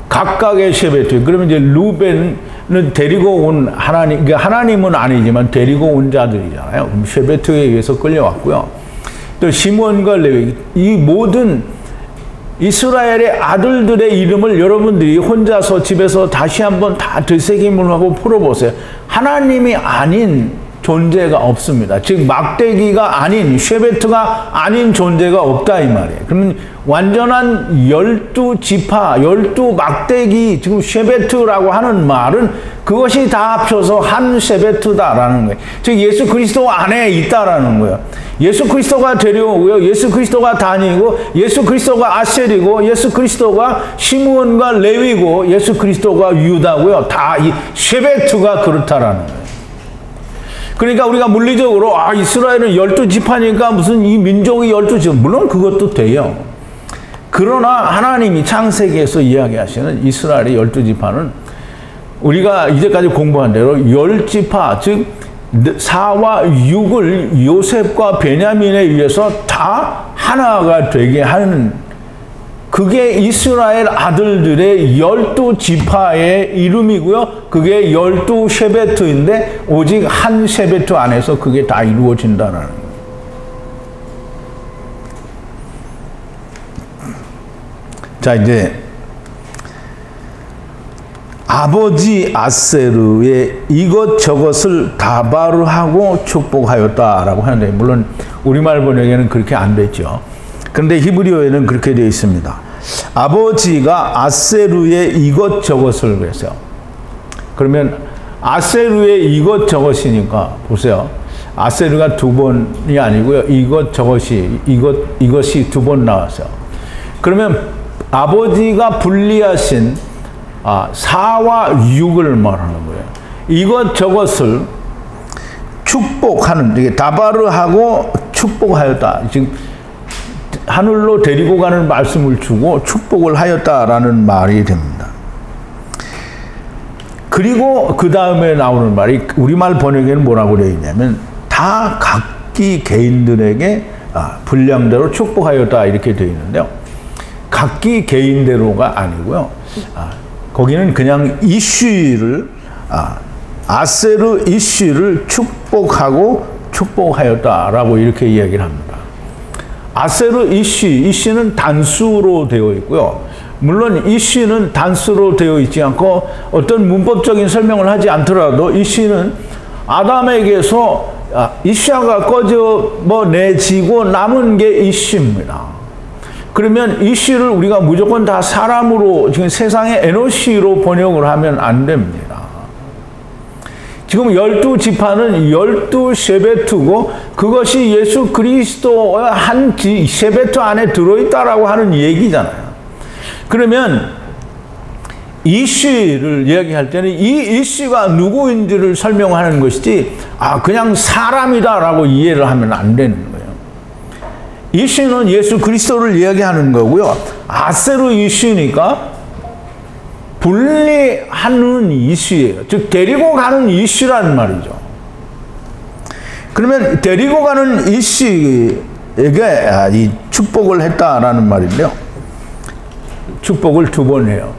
각각의 쉐베트. 그러면 이제 루벤은 데리고 온 하나님은 아니지만 데리고 온 자들이잖아요. 그럼 쉐베트에 의해서 끌려왔고요. 또 시몬과 레위, 이 모든 이스라엘의 아들들의 이름을 여러분들이 혼자서 집에서 다시 한번 다 되새김을 하고 풀어보세요. 하나님이 아닌 존재가 없습니다. 즉 막대기가 아닌 쉐베트가 아닌 존재가 없다 이 말이에요. 그러면 완전한 12지파, 12막대기 지금 쉐베트라고 하는 말은 그것이 다 합쳐서 한 쉐베트다라는 거예요. 즉 예수 그리스도 안에 있다라는 거예요. 예수 그리스도가 데려오고요. 예수 그리스도가 다니고 예수 그리스도가 아셀이고 예수 그리스도가 시므온과 레위고 예수 그리스도가 유다고요. 다 이 쉐베트가 그렇다라는 거예요. 그러니까 우리가 물리적으로 이스라엘은 12지파니까 무슨 이 민족이 12지파, 물론 그것도 돼요. 그러나 하나님이 창세기에서 이야기하시는 이스라엘의 12지파는 우리가 이제까지 공부한 대로 10지파, 즉 4와 6을 요셉과 베냐민에 의해서 다 하나가 되게 하는, 그게 이스라엘 아들들의 12지파의 이름이고요. 그게 12셰베트인데 오직 한 셰베트 안에서 그게 다 이루어진다는 거예요. 자, 이제 아버지 아세르의 이것저것을 다바르하고 축복하였다라고 하는데, 물론 우리말 번역에는 그렇게 안 됐죠. 그런데 히브리어에는 그렇게 되어 있습니다. 아버지가 아세르의 이것저것을 그랬어요. 그러면 아세르의 이것저것이니까 보세요. 아세르가 두 번이 아니고요. 이것이 두 번 나왔어요. 그러면 아버지가 분리하신 4와 6을 말하는 거예요. 이것저것을 축복하는, 이게 다바르하고 축복하였다. 지금 하늘로 데리고 가는 말씀을 주고 축복을 하였다라는 말이 됩니다. 그리고 그 다음에 나오는 말이 우리말 번역에는 뭐라고 되어 있냐면 다 각기 개인들에게 분량대로 축복하였다 이렇게 되어 있는데요. 각기 개인대로가 아니고요. 거기는 그냥 이슈를 아세르 이슈를 축복하고 축복하였다라고 이렇게 이야기를 합니다. 아세르 이슈는 단수로 되어 있고요. 물론 이슈는 단수로 되어 있지 않고 어떤 문법적인 설명을 하지 않더라도 이슈는 아담에게서 이샤가 꺼져내지고 남은 게 이슈입니다. 그러면 이슈를 우리가 무조건 다 사람으로, 지금 세상의 에노시로 번역을 하면 안 됩니다. 지금 12지파는 12셰베트고 그것이 예수 그리스도의 한 셰베트 안에 들어있다라고 하는 얘기잖아요. 그러면 이슈를 이야기할 때는 이 이슈가 누구인지를 설명하는 것이지 그냥 사람이다라고 이해를 하면 안 되는 거예요. 이슈는 예수 그리스도를 이야기하는 거고요. 아세르 이슈니까 분리하는 이슈예요. 즉 데리고 가는 이슈라는 말이죠. 그러면 데리고 가는 이슈에게 이 축복을 했다라는 말인데요. 축복을 두 번 해요.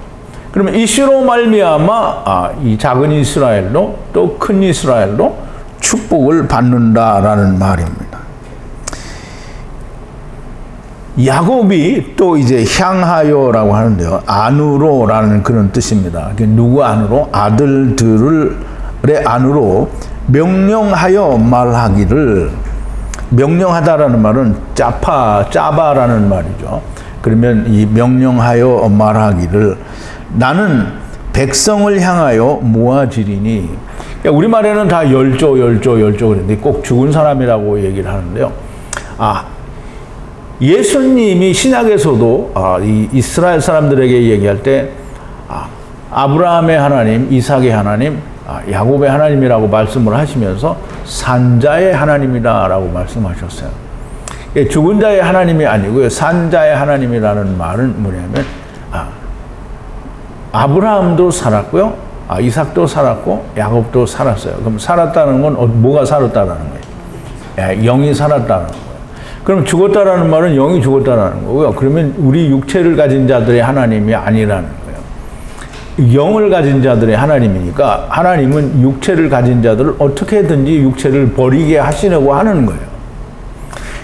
그러면 이슈로 말미암아 이 작은 이스라엘로 또 큰 이스라엘로 축복을 받는다라는 말입니다. 야곱이 또 이제 향하여라고 하는데요. 안으로라는 그런 뜻입니다. 누구 안으로? 아들들의 안으로 명령하여 말하기를, 명령하다라는 말은 짜바라는 말이죠. 그러면 이 명령하여 말하기를 나는 백성을 향하여 모아지리니, 우리말에는 다 열조 그랬는데 꼭 죽은 사람이라고 얘기를 하는데요. 예수님이 신약에서도 이 이스라엘 사람들에게 얘기할 때 아브라함의 하나님, 이삭의 하나님, 야곱의 하나님이라고 말씀을 하시면서 산자의 하나님이다라고 말씀하셨어요. 죽은 자의 하나님이 아니고요. 산자의 하나님이라는 말은 뭐냐면 아브라함도 살았고요. 이삭도 살았고 야곱도 살았어요. 그럼 살았다는 건 뭐가 살았다는 거예요? 영이 살았다는 거예요. 그럼 죽었다라는 말은 영이 죽었다라는 거고요. 그러면 우리 육체를 가진 자들의 하나님이 아니라는 거예요. 영을 가진 자들의 하나님이니까 하나님은 육체를 가진 자들을 어떻게든지 육체를 버리게 하시려고 하는 거예요.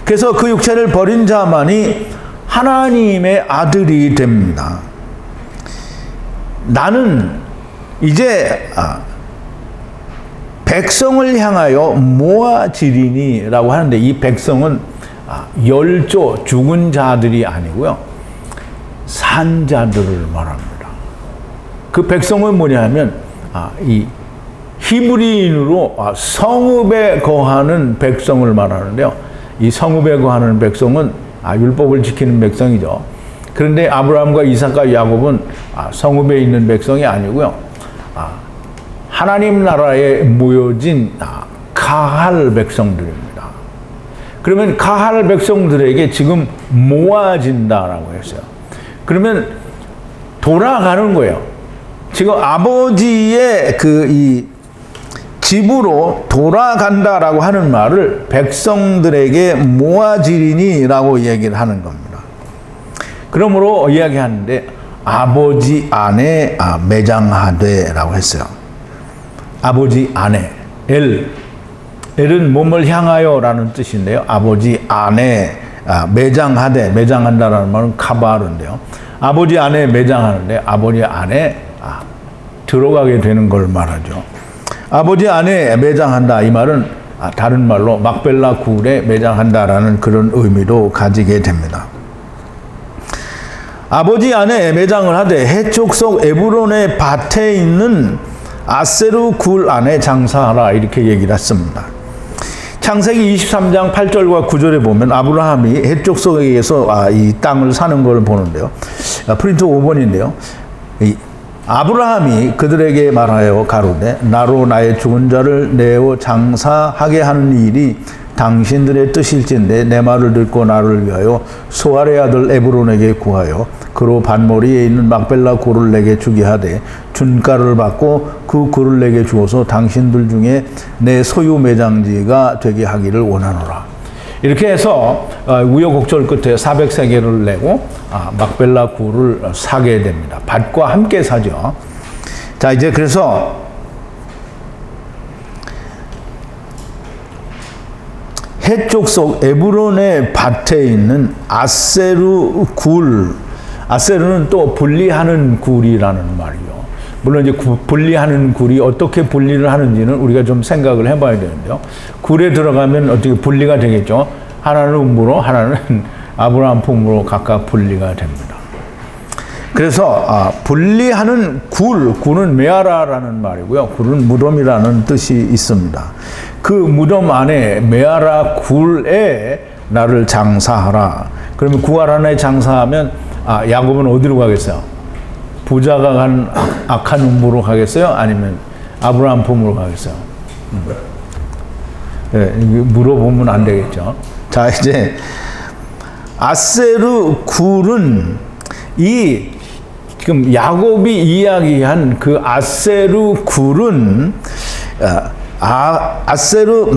그래서 그 육체를 버린 자만이 하나님의 아들이 됩니다. 나는 이제 백성을 향하여 모아지리니 라고 하는데 이 백성은 열조, 죽은 자들이 아니고요. 산 자들을 말합니다. 그 백성은 뭐냐 하면 이 히브리인으로 성읍에 거하는 백성을 말하는데요. 이 성읍에 거하는 백성은 율법을 지키는 백성이죠. 그런데 아브라함과 이삭과 야곱은 성읍에 있는 백성이 아니고요. 하나님 나라에 모여진 가할 백성들입니다. 그러면 가할 백성들에게 지금 모아진다라고 했어요. 그러면 돌아가는 거예요. 지금 아버지의 이 집으로 돌아간다라고 하는 말을 백성들에게 모아지리니라고 얘기를 하는 겁니다. 그러므로 이야기하는데 아버지 안에 매장하되라고 했어요. 아버지 안에 엘은 몸을 향하여라는 뜻인데요. 아버지 안에 매장하되, 매장한다라는 말은 카바르인데요. 아버지 안에 매장하는데 아버지 안에 들어가게 되는 걸 말하죠. 아버지 안에 매장한다, 이 말은 다른 말로 막벨라 굴에 매장한다라는 그런 의미도 가지게 됩니다. 아버지 안에 매장을 하되 해족속 에브론의 밭에 있는 아세르 굴 안에 장사하라, 이렇게 얘기를 했습니다. 창세기 23장 8절과 9절에 보면 아브라함이 해족속에서 이 땅을 사는 걸 보는데요. 프린트 5번인데요. 아브라함이 그들에게 말하여 가로되 나로 나의 죽은 자를 내어 장사하게 하는 일이 당신들의 뜻일진데 내 말을 듣고 나를 위하여 소알의 아들 에브론에게 구하여 그로 밭머리에 있는 막벨라 굴을 내게 주게 하되 준가를 받고 그 굴을 내게 주어서 당신들 중에 내 소유 매장지가 되게 하기를 원하노라. 이렇게 해서 우여곡절 끝에 400세겔을 내고 막벨라 굴을 사게 됩니다. 밭과 함께 사죠. 자, 이제 그래서 해족속 에브론의 밭에 있는 아세르 굴, 아세르는 또 분리하는 굴이라는 말이요. 물론 이제 분리하는 굴이 어떻게 분리를 하는지는 우리가 좀 생각을 해봐야 되는데요. 굴에 들어가면 어떻게 분리가 되겠죠. 하나는 음부로, 하나는 아브라함 품으로 각각 분리가 됩니다. 그래서 분리하는 굴은 메아라라는 말이고요. 굴은 무덤이라는 뜻이 있습니다. 그 무덤 안에 메아라 굴에 나를 장사하라. 그러면 굴 안에 장사하면 야곱은 어디로 가겠어요? 부자가 간 악한 음부로 가겠어요? 아니면 아브라함 품으로 가겠어요? 네, 물어보면 안 되겠죠. 자, 이제 아세르 굴은 지금 야곱이 이야기한 그 아세르 굴은 아세르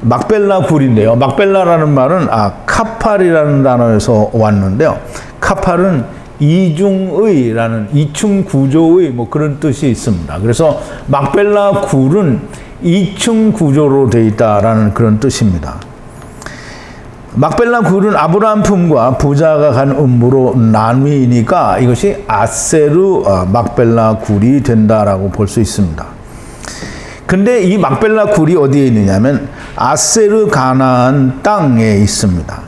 막벨라 굴인데요. 막벨라라는 말은 카팔이라는 단어에서 왔는데요. 카팔은 이중의라는 이층 구조의 뭐 그런 뜻이 있습니다. 그래서 막벨라 굴은 이층 구조로 되어 있다라는 그런 뜻입니다. 막벨라 굴은 아브라함 품과 부자가 간 음부로 나뉘니까 이것이 아세르 막벨라 굴이 된다라고 볼 수 있습니다. 근데 이 막벨라 굴이 어디에 있느냐면 아세르 가나안 땅에 있습니다.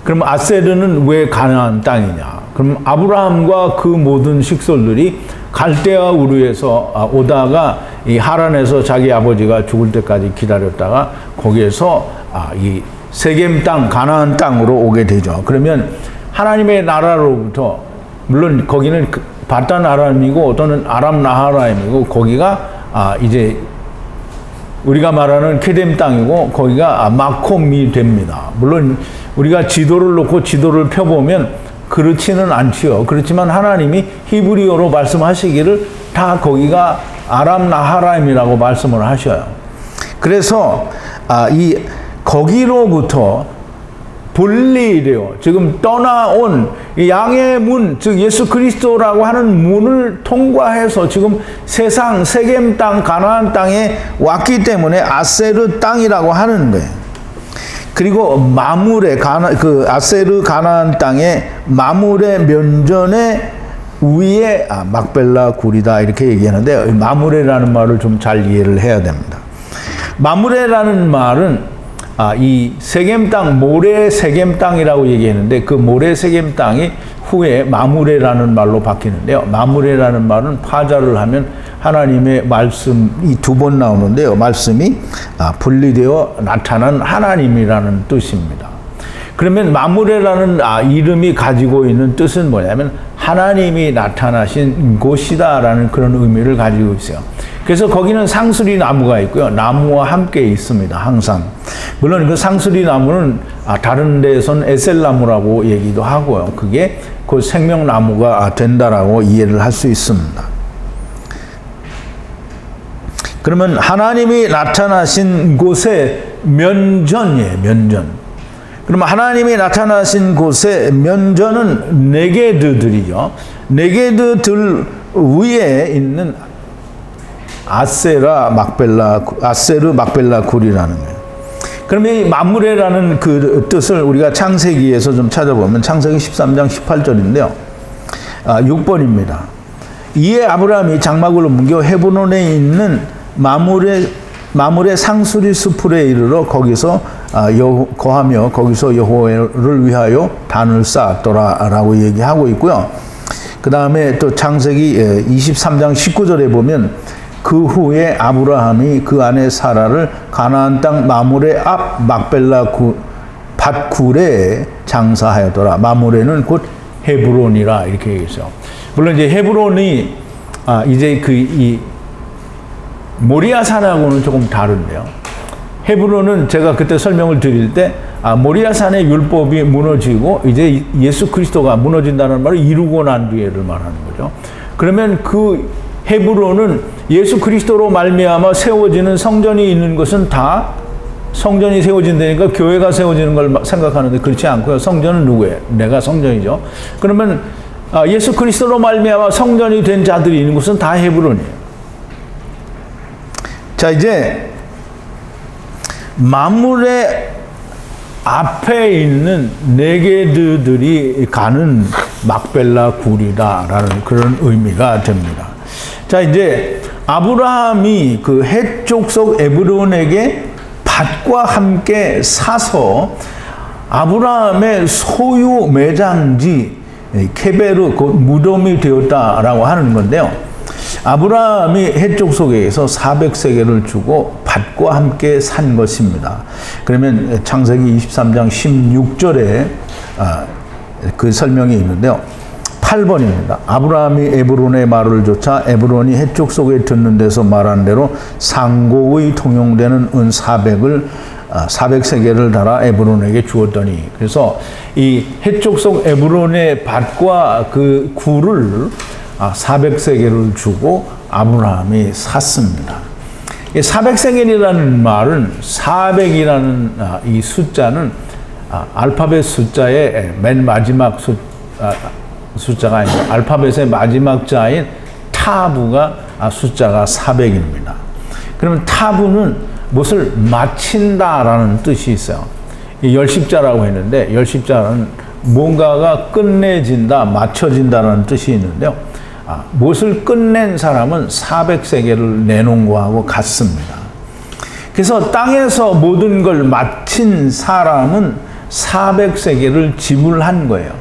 그럼 아세르는 왜 가나안 땅이냐? 그럼 아브라함과 그 모든 식솔들이 갈대아 우르에서 오다가 이 하란에서 자기 아버지가 죽을 때까지 기다렸다가 거기에서 이 세겜 땅, 가나안 땅으로 오게 되죠. 그러면 하나님의 나라로부터, 물론 거기는 바단 아람이고 또는 아람 나하라임이고 거기가 이제 우리가 말하는 케뎀 땅이고 거기가 마콤이 됩니다. 물론 우리가 지도를 놓고 지도를 펴보면 그렇지는 않지요. 그렇지만 하나님이 히브리어로 말씀하시기를 다 거기가 아람 나하라임이라고 말씀을 하셔요. 그래서 거기로부터 분리되어 지금 떠나온 양의 문, 즉 예수 그리스도라고 하는 문을 통과해서 지금 세상 세겜 땅, 가나안 땅에 왔기 때문에 아세르 땅이라고 하는 거예요. 그리고 마물의 아세르 가나안 땅의 마물의 면전에 위에 막벨라 굴이다 이렇게 얘기하는데 마물에라는 말을 좀 잘 이해를 해야 됩니다. 마물에라는 말은 이 세겜 땅, 모래 세겜 땅이라고 얘기했는데 그 모래 세겜 땅이 후에 마무레라는 말로 바뀌는데요. 마무레라는 말은 파자를 하면 하나님의 말씀이 2번 나오는데요. 말씀이 분리되어 나타난 하나님이라는 뜻입니다. 그러면 마무레라는 이름이 가지고 있는 뜻은 뭐냐면 하나님이 나타나신 곳이다라는 그런 의미를 가지고 있어요. 그래서 거기는 상수리 나무가 있고요. 나무와 함께 있습니다. 항상. 물론 그 상수리 나무는 다른 데에서는 에셀나무라고 얘기도 하고요. 그게 그 생명나무가 된다라고 이해를 할 수 있습니다. 그러면 하나님이 나타나신 곳의 면전이에요. 면전. 그러면 하나님이 나타나신 곳의 면전은 네게드들이죠. 네게드들 위에 있는 아세르 막벨라 굴이라는 거예요. 그러면 이 마므레라는 그 뜻을 우리가 창세기에서 좀 찾아보면 창세기 13장 18절인데요. 6번입니다. 이에 아브라함이 장막을 옮겨 헤브론에 있는 마므레 상수리 수풀에 이르러 거기서 거하며 거기서 여호와를 위하여 단을 쌓았더라라고 얘기하고 있고요. 그 다음에 또 창세기 23장 19절에 보면 그 후에 아브라함이 그 아내 사라를 가나안 땅 마므레 앞 막벨라 밭굴에 장사하였더라. 마므레는 곧 헤브론이라 이렇게 얘기했어요. 물론 이제 헤브론이 이제 이 모리아 산하고는 조금 다른데요. 헤브론은 제가 그때 설명을 드릴 때 모리아 산의 율법이 무너지고 이제 예수 그리스도가 무너진다는 말을 이루고 난 뒤에를 말하는 거죠. 그러면 그 헤브론은 예수 그리스도로 말미암아 세워지는 성전이 있는 것은 다 성전이 세워진다니까 교회가 세워지는 걸 생각하는데 그렇지 않고요. 성전은 누구예요? 내가 성전이죠. 그러면 예수 그리스도로 말미암아 성전이 된 자들이 있는 곳은 다 헤브론이에요. 자, 이제 마므레 앞에 있는 네게드들이 가는 막벨라 굴이다라는 그런 의미가 됩니다. 자, 이제 아브라함이 그 헷족속 에브론에게 밭과 함께 사서 아브라함의 소유 매장지 케베르 곧 무덤이 되었다라고 하는 건데요. 아브라함이 헷족속에서 400세겔을 주고 밭과 함께 산 것입니다. 그러면 창세기 23장 16절에 그 설명이 있는데요. 8번입니다. 아브라함이 에브론의 말을 좇아 에브론이 헷족 속에 듣는 데서 말한 대로 상고의 통용되는 은 400세겔을 달아 에브론에게 주었더니, 그래서 이 헷족 속 에브론의 밭과 그 굴을 400세겔을 주고 아브라함이 샀습니다. 400세겔이라는 말은 400이라는 이 숫자는 알파벳 숫자의 맨 마지막 숫자가 아니고 알파벳의 마지막 자인 타부가 숫자가 400입니다. 그러면 타부는 무엇을 마친다라는 뜻이 있어요. 열십자라고 했는데 열십자는 뭔가가 끝내진다, 맞춰진다라는 뜻이 있는데요. 무엇을 끝낸 사람은 400세겔을 내놓은 거하고 같습니다. 그래서 땅에서 모든 걸 마친 사람은 400세겔을 지불한 거예요.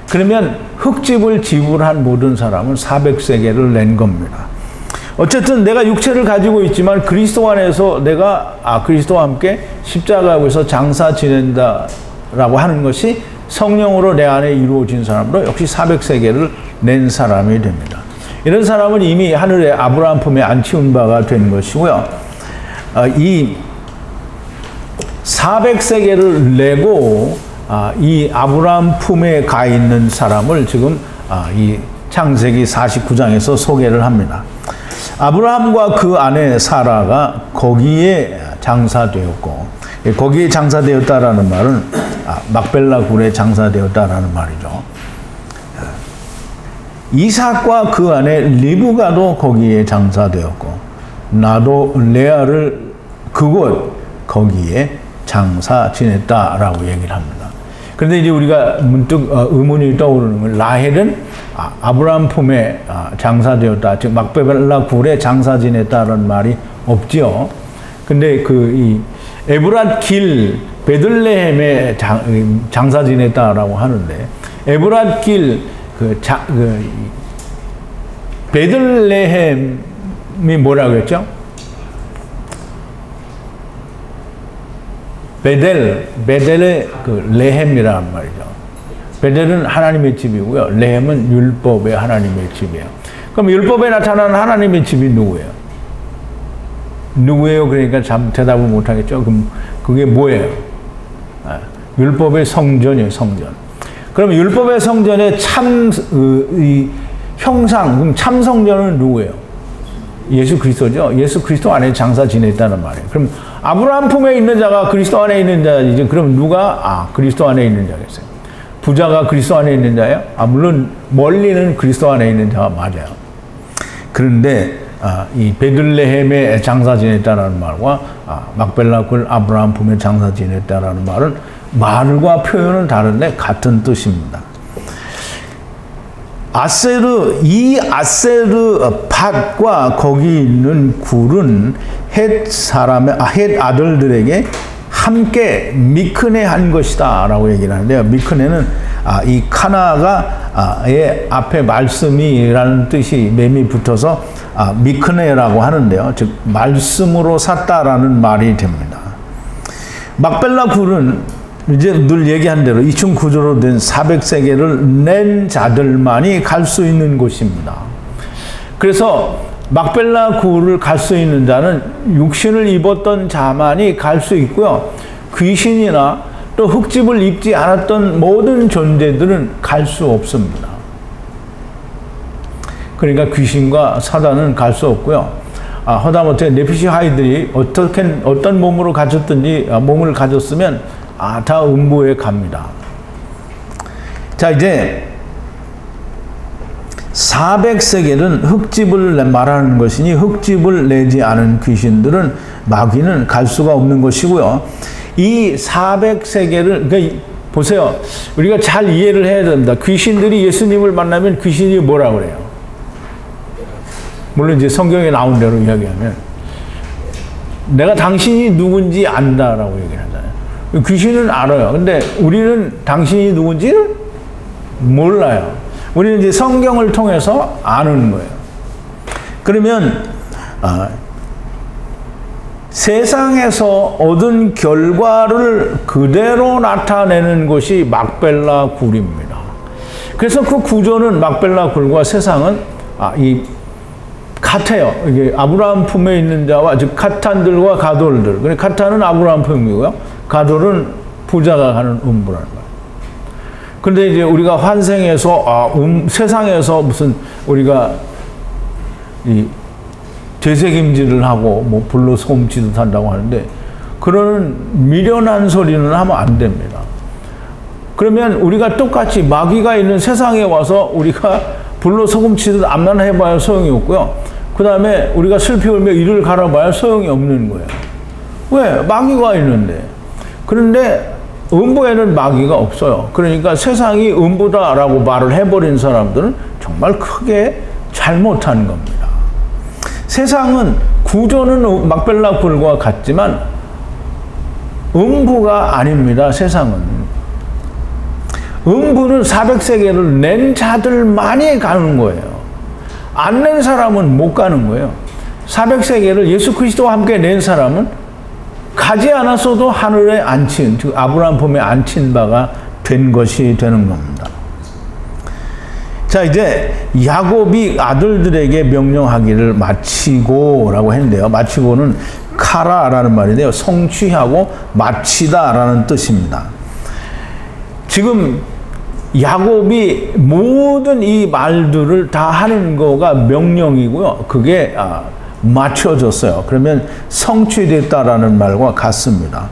그러면 흙집을 지불한 모든 사람은 400세겔을 낸 겁니다. 어쨌든 내가 육체를 가지고 있지만 그리스도 안에서 내가 그리스도와 함께 십자가에서 장사 지낸다라고 하는 것이 성령으로 내 안에 이루어진 사람으로 역시 400세겔을 낸 사람이 됩니다. 이런 사람은 이미 하늘의 아브라함 품에 안치운 바가 된 것이고요. 이 400세겔을 내고 이 아브라함 품에 가 있는 사람을 지금 이 창세기 49장에서 소개를 합니다. 아브라함과 그 아내 사라가 거기에 장사되었고, 거기에 장사되었다라는 말은 막벨라 굴에 장사되었다라는 말이죠. 이삭과 그 아내 리브가도 거기에 장사되었고, 나도 레아를 그곳 거기에 장사 지냈다라고 얘기를 합니다. 그런데 이제 우리가 문득 의문이 떠오르는 건, 라헬은 아브라함 품에 장사되었다, 즉 막벨라 굴에 장사 지냈다라는 말이 없죠. 근데 이 에브랏 길 베들레헴에 장사 지냈다라고 하는데, 에브랏 길 베들레헴이 뭐라고 했죠? 베델의 그 레헴이라는 말이죠. 베델은 하나님의 집이고요. 레헴은 율법의 하나님의 집이에요. 그럼 율법에 나타나는 하나님의 집이 누구예요? 누구예요? 그러니까 대답을 못하겠죠. 그럼 그게 뭐예요? 율법의 성전이에요. 성전. 그럼 율법의 성전의 형상, 그럼 참 성전은 누구예요? 예수 그리스도죠. 예수 그리스도 안에 장사 지냈다는 말이에요. 그럼 아브라함 품에 있는 자가 그리스도 안에 있는 자이지. 그럼 누가 그리스도 안에 있는 자겠어요? 부자가 그리스도 안에 있는 자예요? 물론 멀리는 그리스도 안에 있는 자가 맞아요. 그런데 이 베들레헴에 장사 지냈다라는 말과 막벨라 굴 아브라함 품에 장사 지냈다라는 말은 말과 표현은 다른데 같은 뜻입니다. 이 아세르 밭과 거기 있는 굴은 헷 아들들에게 함께 미크네 한 것이다 라고 얘기를 하는데요. 미크네는 이 카나가의 앞에 말씀이라는 뜻이 맴이 붙어서 미크네라고 하는데요. 즉 말씀으로 샀다라는 말이 됩니다. 막벨라 굴은 이제 늘 얘기한 대로 2층 구조로 된 400세겔을 낸 자들만이 갈 수 있는 곳입니다. 그래서 막벨라 굴을 갈 수 있는 자는 육신을 입었던 자만이 갈 수 있고요. 귀신이나 또 흙집을 입지 않았던 모든 존재들은 갈 수 없습니다. 그러니까 귀신과 사단은 갈 수 없고요. 하다못해 네피시 하이들이 어떤 몸으로 가졌든지 몸을 가졌으면 다 음부에 갑니다. 자, 이제 400세겔은 흙집을 말하는 것이니 흙집을 내지 않은 귀신들은 마귀는 갈 수가 없는 것이고요. 이 400세겔을 그러니까 보세요. 우리가 잘 이해를 해야 됩니다. 귀신들이 예수님을 만나면 귀신이 뭐라고 그래요? 물론 이제 성경에 나온 대로 이야기하면 내가 당신이 누군지 안다라고 얘기를 하잖아요. 귀신은 알아요. 근데 우리는 당신이 누군지를 몰라요. 우리는 이제 성경을 통해서 아는 거예요. 그러면 세상에서 얻은 결과를 그대로 나타내는 것이 막벨라 굴입니다. 그래서 그 구조는 막벨라 굴과 세상은 같아요. 이게 아브라함 품에 있는 자와 즉 카탄들과 가돌들. 그러니까 카탄은 아브라함 품이고요. 가돌은 부자가 가는 음부라는 거예요. 그런데 이제 우리가 환생해서 세상에서 무슨 우리가 이 되새김질을 하고 뭐 불로 소금치듯 한다고 하는데 그런 미련한 소리는 하면 안 됩니다. 그러면 우리가 똑같이 마귀가 있는 세상에 와서 우리가 불로 소금치듯 암만 해봐야 소용이 없고요. 그 다음에 우리가 슬피 울며 이를 갈아봐야 소용이 없는 거예요. 왜? 마귀가 있는데. 그런데 음부에는 마귀가 없어요. 그러니까 세상이 음부다라고 말을 해버린 사람들은 정말 크게 잘못한 겁니다. 세상은 구조는 막벨라 굴과 같지만 음부가 아닙니다. 세상은. 음부는 400세겔을 낸 자들만이 가는 거예요. 안 낸 사람은 못 가는 거예요. 400세겔을 예수 그리스도와 함께 낸 사람은 가지 않았어도 하늘에 앉힌, 즉 아브라함 품에 앉힌 바가 된 것이 되는 겁니다. 자, 이제 야곱이 아들들에게 명령하기를 마치고라고 했는데요. 마치고는 카라라는 말인데요. 성취하고 마치다라는 뜻입니다. 지금 야곱이 모든 이 말들을 다 하는 거가 명령이고요. 그게 맞춰졌어요. 그러면 성취됐다라는 말과 같습니다.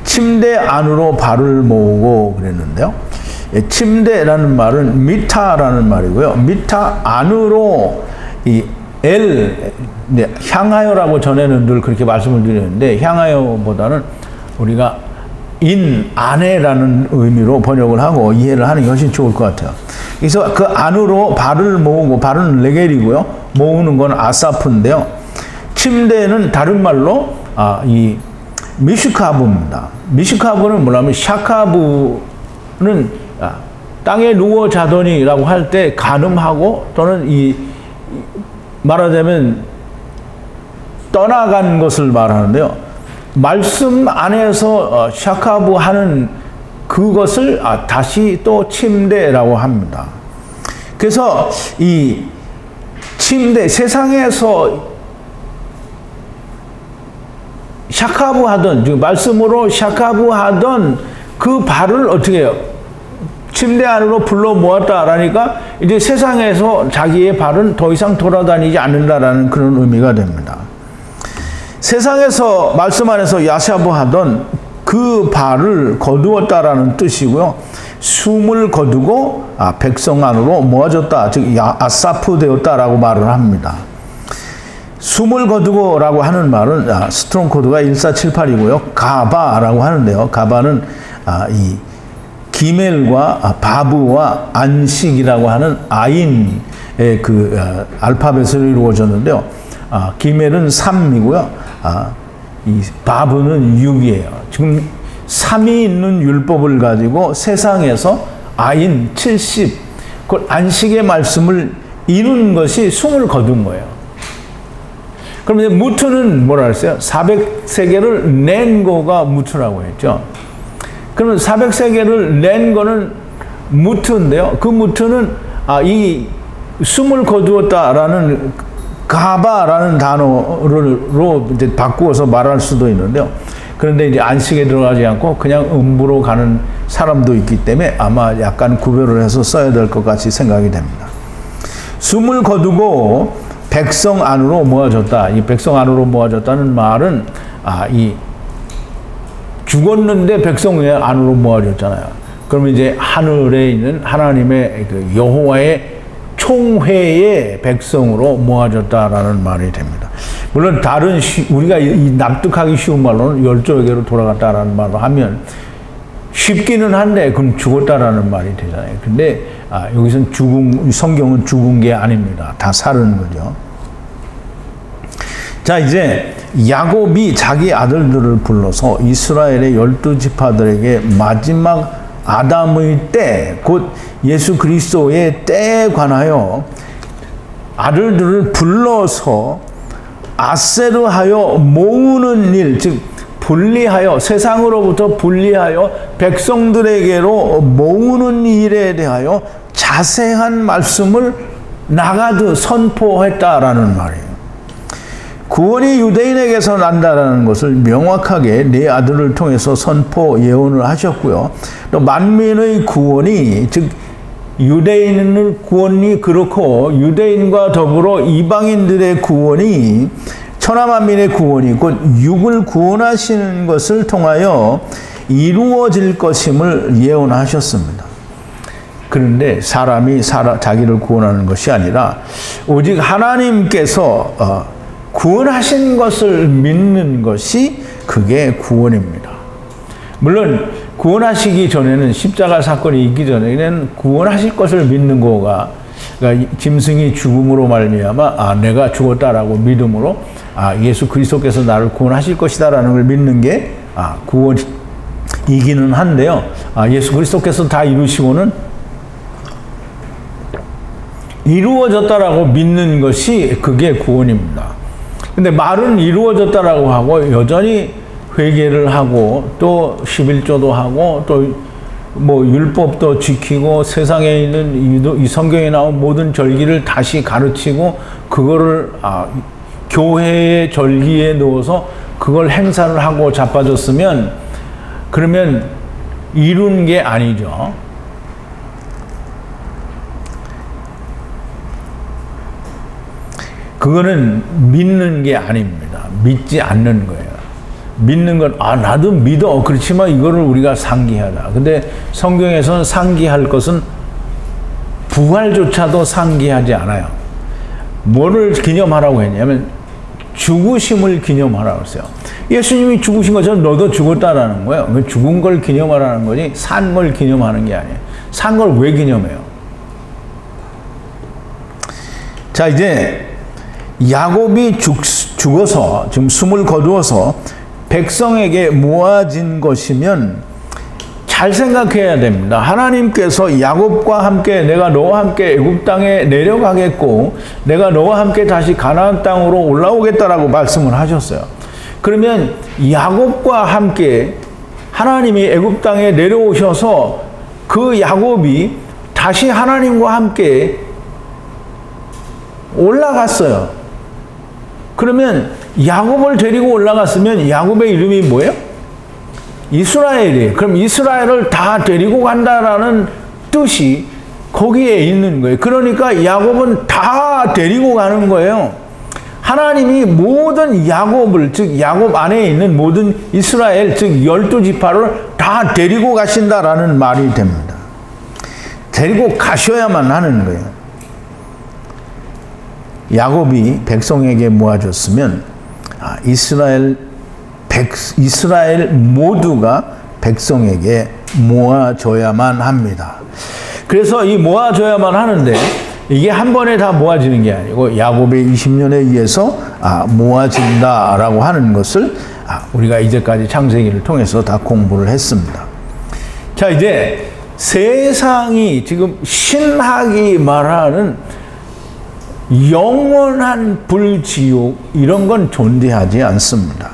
침대 안으로 발을 모으고 그랬는데요. 침대라는 말은 미타라는 말이고요. 미타 안으로 이 향하여라고 전에는 늘 그렇게 말씀을 드렸는데 향하여보다는 우리가 안에라는 의미로 번역을 하고 이해를 하는 게 훨씬 좋을 것 같아요. 그래서 그 안으로 발을 모으고 발은 레겔이고요. 모으는 건 아사프인데요. 침대는 다른 말로 이 미슈카브입니다. 미슈카브는 뭐냐면 샤카브는 땅에 누워 자더니라고 할 때 간음하고 또는 말하자면 떠나간 것을 말하는데요. 말씀 안에서 샤카브 하는 그것을 다시 또 침대라고 합니다. 그래서 이 침대, 세상에서 샤카부하던, 즉 말씀으로 샤카부하던 그 발을 어떻게 해요? 침대 안으로 불러 모았다라니까 이제 세상에서 자기의 발은 더 이상 돌아다니지 않는다라는 그런 의미가 됩니다. 세상에서 말씀 안에서 야샤부하던 그 발을 거두었다라는 뜻이고요. 숨을 거두고 백성 안으로 모아졌다, 즉 아사프 되었다라고 말을 합니다. 숨을 거두고라고 하는 말은 스트롱 코드가 1478이고요. 가바라고 하는데요. 가바는 이 기멜과 바브와 안식이라고 하는 아인의 그 알파벳으로 이루어졌는데요. 기멜은 3이고요. 이 바브는 6이에요. 지금 3이 있는 율법을 가지고 세상에서 아인 70, 그 안식의 말씀을 이룬 것이 숨을 거둔 거예요. 그럼 이제 무트는 뭐라 했어요? 400세계를 낸 거가 무트라고 했죠. 그러면 400세계를 낸 거는 무트인데요. 그 무트는 이 숨을 거두었다라는 가바라는 단어로 이제 바꾸어서 말할 수도 있는데요. 그런데 이제 안식에 들어가지 않고 그냥 음부로 가는 사람도 있기 때문에 아마 약간 구별을 해서 써야 될 것 같이 생각이 됩니다. 숨을 거두고 백성 안으로 모아졌다. 이 백성 안으로 모아졌다는 말은 이 죽었는데 백성 안으로 모아졌잖아요. 그러면 이제 하늘에 있는 하나님의 그 여호와의 총회의 백성으로 모아졌다라는 말이 됩니다. 물론 다른 우리가 납득하기 쉬운 말로는 열조에게로 돌아갔다라는 말로 하면 쉽기는 한데 그럼 죽었다라는 말이 되잖아요. 근데 여기서는 성경은 죽은 게 아닙니다. 다 살은 거죠. 자, 이제 야곱이 자기 아들들을 불러서 이스라엘의 12지파들에게 마지막 아담의 때, 곧 예수 그리스도의 때에 관하여 아들들을 불러서 아세르하여 모으는 일, 즉 분리하여, 세상으로부터 분리하여 백성들에게로 모으는 일에 대하여 자세한 말씀을 나가듯 선포했다라는 말이에요. 구원이 유대인에게서 난다라는 것을 명확하게 네 아들을 통해서 선포 예언을 하셨고요. 또 만민의 구원이, 즉 유대인의 구원이 그렇고 유대인과 더불어 이방인들의 구원이, 천하만민의 구원이 곧 육을 구원하시는 것을 통하여 이루어질 것임을 예언하셨습니다. 그런데 사람이 자기를 구원하는 것이 아니라 오직 하나님께서 구원하신 것을 믿는 것이 그게 구원입니다. 물론 구원하시기 전에는, 십자가 사건이 있기 전에는 구원하실 것을 믿는 거가, 그러니까 짐승이 죽음으로 말미암아 내가 죽었다라고 믿음으로 예수 그리스도께서 나를 구원하실 것이다라는 걸 믿는 게 구원이기는 한데요. 예수 그리스도께서 다 이루시고는 이루어졌다라고 믿는 것이 그게 구원입니다. 근데 말은 이루어졌다라고 하고 여전히 회개를 하고 또 11조도 하고 또 뭐 율법도 지키고 세상에 있는 이 성경에 나온 모든 절기를 다시 가르치고 그거를 교회의 절기에 넣어서 그걸 행사를 하고 자빠졌으면 그러면 이룬 게 아니죠. 그거는 믿는 게 아닙니다. 믿지 않는 거예요. 믿는 건 나도 믿어. 그렇지만 이거를 우리가 상기하다. 근데 성경에서는 상기할 것은 부활조차도 상기하지 않아요. 뭐를 기념하라고 했냐면 죽으심을 기념하라고 했어요. 예수님이 죽으신 것처럼 너도 죽었다라는 거예요. 죽은 걸 기념하라는 거지 산 걸 기념하는 게 아니에요. 산 걸 왜 기념해요? 자, 이제 야곱이 죽어서 지금 숨을 거두어서 백성에게 모아진 것이면 잘 생각해야 됩니다. 하나님께서 야곱과 함께 내가 너와 함께 애굽 땅에 내려가겠고 내가 너와 함께 다시 가나안 땅으로 올라오겠다라고 말씀을 하셨어요. 그러면 야곱과 함께 하나님이 애굽 땅에 내려오셔서 그 야곱이 다시 하나님과 함께 올라갔어요. 그러면 야곱을 데리고 올라갔으면 야곱의 이름이 뭐예요? 이스라엘이에요. 그럼 이스라엘을 다 데리고 간다라는 뜻이 거기에 있는 거예요. 그러니까 야곱은 다 데리고 가는 거예요. 하나님이 모든 야곱을, 즉 야곱 안에 있는 모든 이스라엘, 즉 12지파를 다 데리고 가신다라는 말이 됩니다. 데리고 가셔야만 하는 거예요. 야곱이 백성에게 모아줬으면 이스라엘 모두가 백성에게 모아줘야만 합니다. 그래서 이 모아줘야만 하는데 이게 한 번에 다 모아지는 게 아니고 야곱의 20년에 의해서 모아진다라고 하는 것을 우리가 이제까지 창세기를 통해서 다 공부를 했습니다. 자, 이제 세상이 지금 신학이 말하는 영원한 불지옥 이런 건 존재하지 않습니다.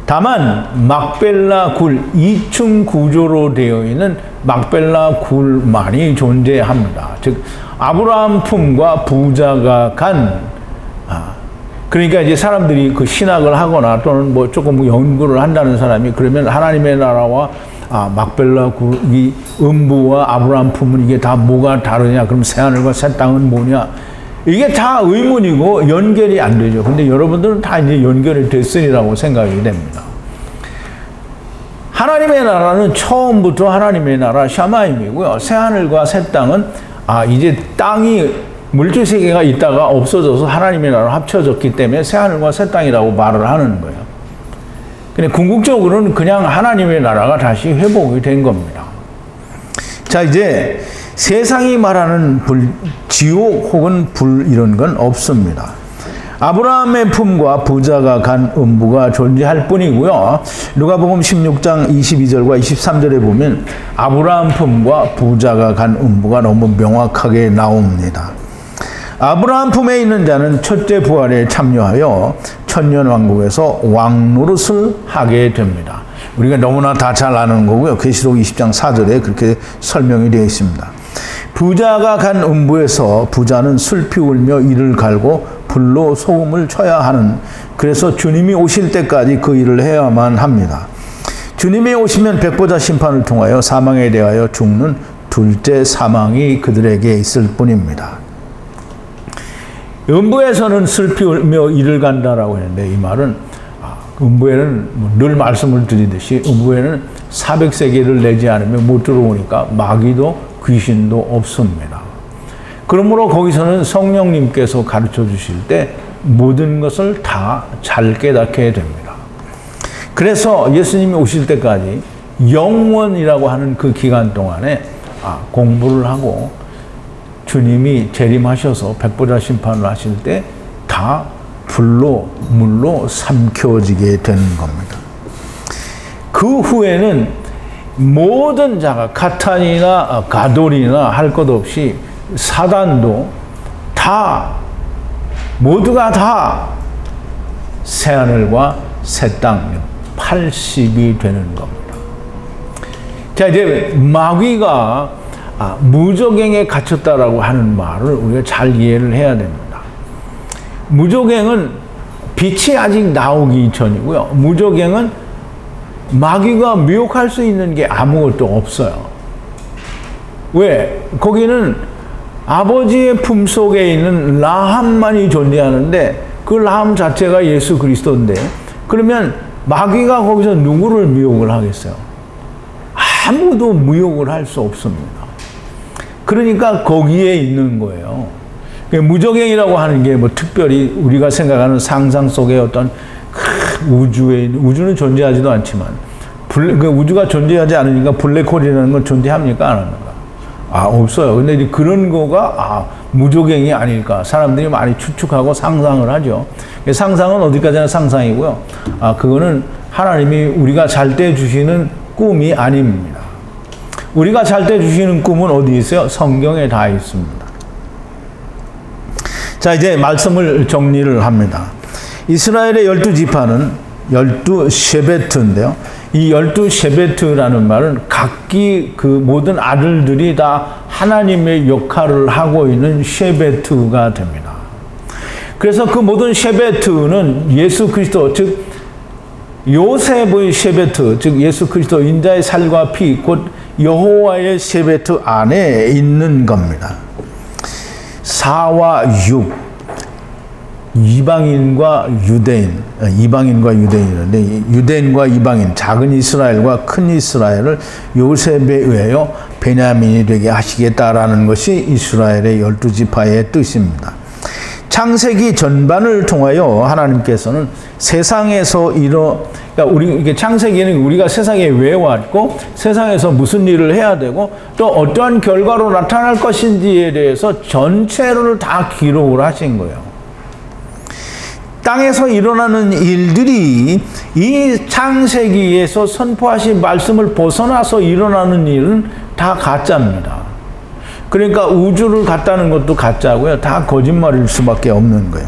다만 막벨라 굴, 2층 구조로 되어 있는 막벨라 굴만이 존재합니다. 즉 아브라함 품과 부자가 간, 그러니까 이제 사람들이 그 신학을 하거나 또는 뭐 조금 연구를 한다는 사람이 그러면 하나님의 나라와 막벨라 굴, 이 음부와 아브라함 품은 이게 다 뭐가 다르냐? 그럼 새하늘과 새 땅은 뭐냐? 이게 다 의문이고 연결이 안 되죠. 근데 여러분들은 다 이제 연결이 됐으리라고 생각이 됩니다. 하나님의 나라는 처음부터 하나님의 나라 샤마임이고요. 새하늘과 새 땅은 이제 땅이 물질 세계가 있다가 없어져서 하나님의 나라로 합쳐졌기 때문에 새하늘과 새 땅이라고 말을 하는 거예요. 근데 궁극적으로는 그냥 하나님의 나라가 다시 회복이 된 겁니다. 자, 이제 세상이 말하는 지옥 혹은 불 이런 건 없습니다. 아브라함의 품과 부자가 간 음부가 존재할 뿐이고요. 누가복음 16장 22절과 23절에 보면 아브라함 품과 부자가 간 음부가 너무 명확하게 나옵니다. 아브라함 품에 있는 자는 첫째 부활에 참여하여 천년왕국에서 왕노릇을 하게 됩니다. 우리가 너무나 다 잘 아는 거고요. 계시록 20장 4절에 그렇게 설명이 되어 있습니다. 부자가 간 음부에서 부자는 슬피 울며 이를 갈고 불로 소금을 쳐야 하는, 그래서 주님이 오실 때까지 그 일을 해야만 합니다. 주님이 오시면 백보자 심판을 통하여 사망에 대하여 죽는 둘째 사망이 그들에게 있을 뿐입니다. 음부에서는 슬피 울며 이를 간다라고 했는데 이 말은 음부에는 늘 말씀을 드리듯이 음부에는 400세계를 내지 않으면 못 들어오니까 마귀도 귀신도 없습니다. 그러므로 거기서는 성령님께서 가르쳐 주실 때 모든 것을 다 잘 깨닫게 됩니다. 그래서 예수님이 오실 때까지 영원이라고 하는 그 기간 동안에 공부를 하고 주님이 재림하셔서 백보자 심판을 하실 때 다 불로 물로 삼켜지게 되는 겁니다. 그 후에는 모든 자가 가탄이나 가돌이나 할 것 없이 사단도 다 모두가 다 새하늘과 새 땅 80이 되는 겁니다. 자, 이제 마귀가 무저갱에 갇혔다라고 하는 말을 우리가 잘 이해를 해야 됩니다. 무저갱은 빛이 아직 나오기 전이고요. 무저갱은 마귀가 미혹할 수 있는 게 아무것도 없어요. 왜? 거기는 아버지의 품속에 있는 라함만이 존재하는데 그 라함 자체가 예수 그리스도인데 그러면 마귀가 거기서 누구를 미혹을 하겠어요? 아무도 미혹을 할 수 없습니다. 그러니까 거기에 있는 거예요. 무저갱이라고 하는 게 뭐 특별히 우리가 생각하는 상상 속의 어떤 우주에 있는, 우주는 존재하지도 않지만 우주가 존재하지 않으니까 블랙홀이라는 건 존재합니까? 안 합니까? 없어요. 근데 그런 거가 무저갱이 아닐까 사람들이 많이 추측하고 상상을 하죠. 상상은 어디까지나 상상이고요. 그거는 하나님이 우리가 잘 때 주시는 꿈이 아닙니다. 우리가 잘 때 주시는 꿈은 어디 있어요? 성경에 다 있습니다. 자, 이제 말씀을 정리를 합니다. 이스라엘의 12지파는 12셰베트인데요. 이 12 셰베트라는 말은 각기 그 모든 아들들이 다 하나님의 역할을 하고 있는 셰베트가 됩니다. 그래서 그 모든 셰베트는 예수 그리스도, 즉 요셉의 셰베트, 즉 예수 그리스도 인자의 살과 피, 곧 여호와의 셰베트 안에 있는 겁니다. 4와 6, 이방인과 유대인, 이방인과 유대인인데 유대인과 이방인, 작은 이스라엘과 큰 이스라엘을 요셉에 의하여 베냐민이 되게 하시겠다라는 것이 이스라엘의 12지파의 뜻입니다. 창세기 전반을 통하여 하나님께서는 세상에서 그러니까 이게 창세기는 우리가 세상에 왜 왔고 세상에서 무슨 일을 해야 되고 또 어떠한 결과로 나타날 것인지에 대해서 전체를 다 기록을 하신 거예요. 땅에서 일어나는 일들이 이 창세기에서 선포하신 말씀을 벗어나서 일어나는 일은 다 가짜입니다. 그러니까 우주를 갖다는 것도 가짜고요. 다 거짓말일 수밖에 없는 거예요.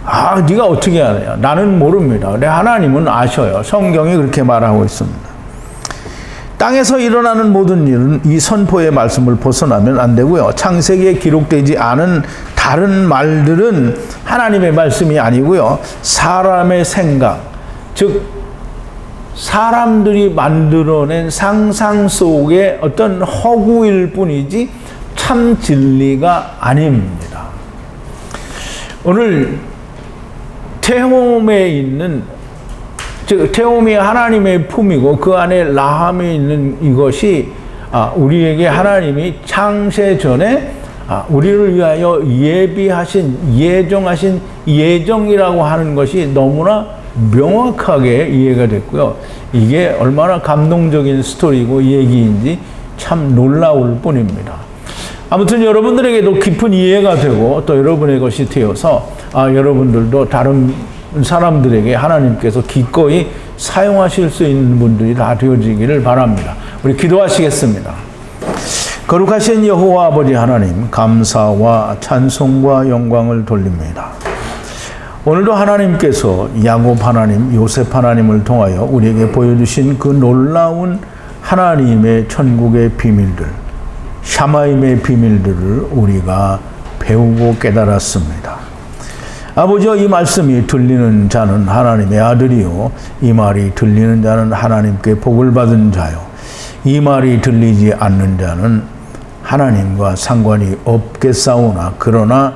아, 네가 어떻게 아냐? 나는 모릅니다. 근데 하나님은 아셔요. 성경이 그렇게 말하고 있습니다. 땅에서 일어나는 모든 일은 이 선포의 말씀을 벗어나면 안 되고요. 창세기에 기록되지 않은 다른 말들은 하나님의 말씀이 아니고요. 사람의 생각, 즉 사람들이 만들어낸 상상 속의 어떤 허구일 뿐이지 참 진리가 아닙니다. 오늘 테홈에 있는, 즉 테홈이 하나님의 품이고 그 안에 라함이 있는 이것이 우리에게 하나님이 창세 전에 우리를 위하여 예비하신, 예정하신 예정이라고 하는 것이 너무나 명확하게 이해가 됐고요. 이게 얼마나 감동적인 스토리고 얘기인지 참 놀라울 뿐입니다. 아무튼 여러분들에게도 깊은 이해가 되고 또 여러분의 것이 되어서 여러분들도 다른 사람들에게 하나님께서 기꺼이 사용하실 수 있는 분들이 다 되어지기를 바랍니다. 우리 기도하시겠습니다. 거룩하신 여호와 아버지 하나님, 감사와 찬송과 영광을 돌립니다. 오늘도 하나님께서 야곱 하나님, 요셉 하나님을 통하여 우리에게 보여주신 그 놀라운 하나님의 천국의 비밀들, 샤마임의 비밀들을 우리가 배우고 깨달았습니다. 아버지여, 이 말씀이 들리는 자는 하나님의 아들이요, 이 말이 들리는 자는 하나님께 복을 받은 자요, 이 말이 들리지 않는 자는 하나님과 상관이 없겠사오나 그러나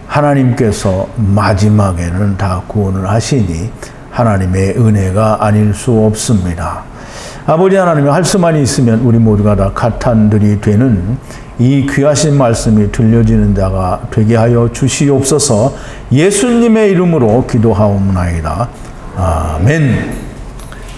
하나님께서 마지막에는 다 구원을 하시니 하나님의 은혜가 아닐 수 없습니다. 아버지 하나님, 할 수만 있으면 우리 모두가 다 가탄들이 되는 이 귀하신 말씀이 들려지는 자가 되게 하여 주시옵소서. 예수님의 이름으로 기도하옵나이다. 아멘.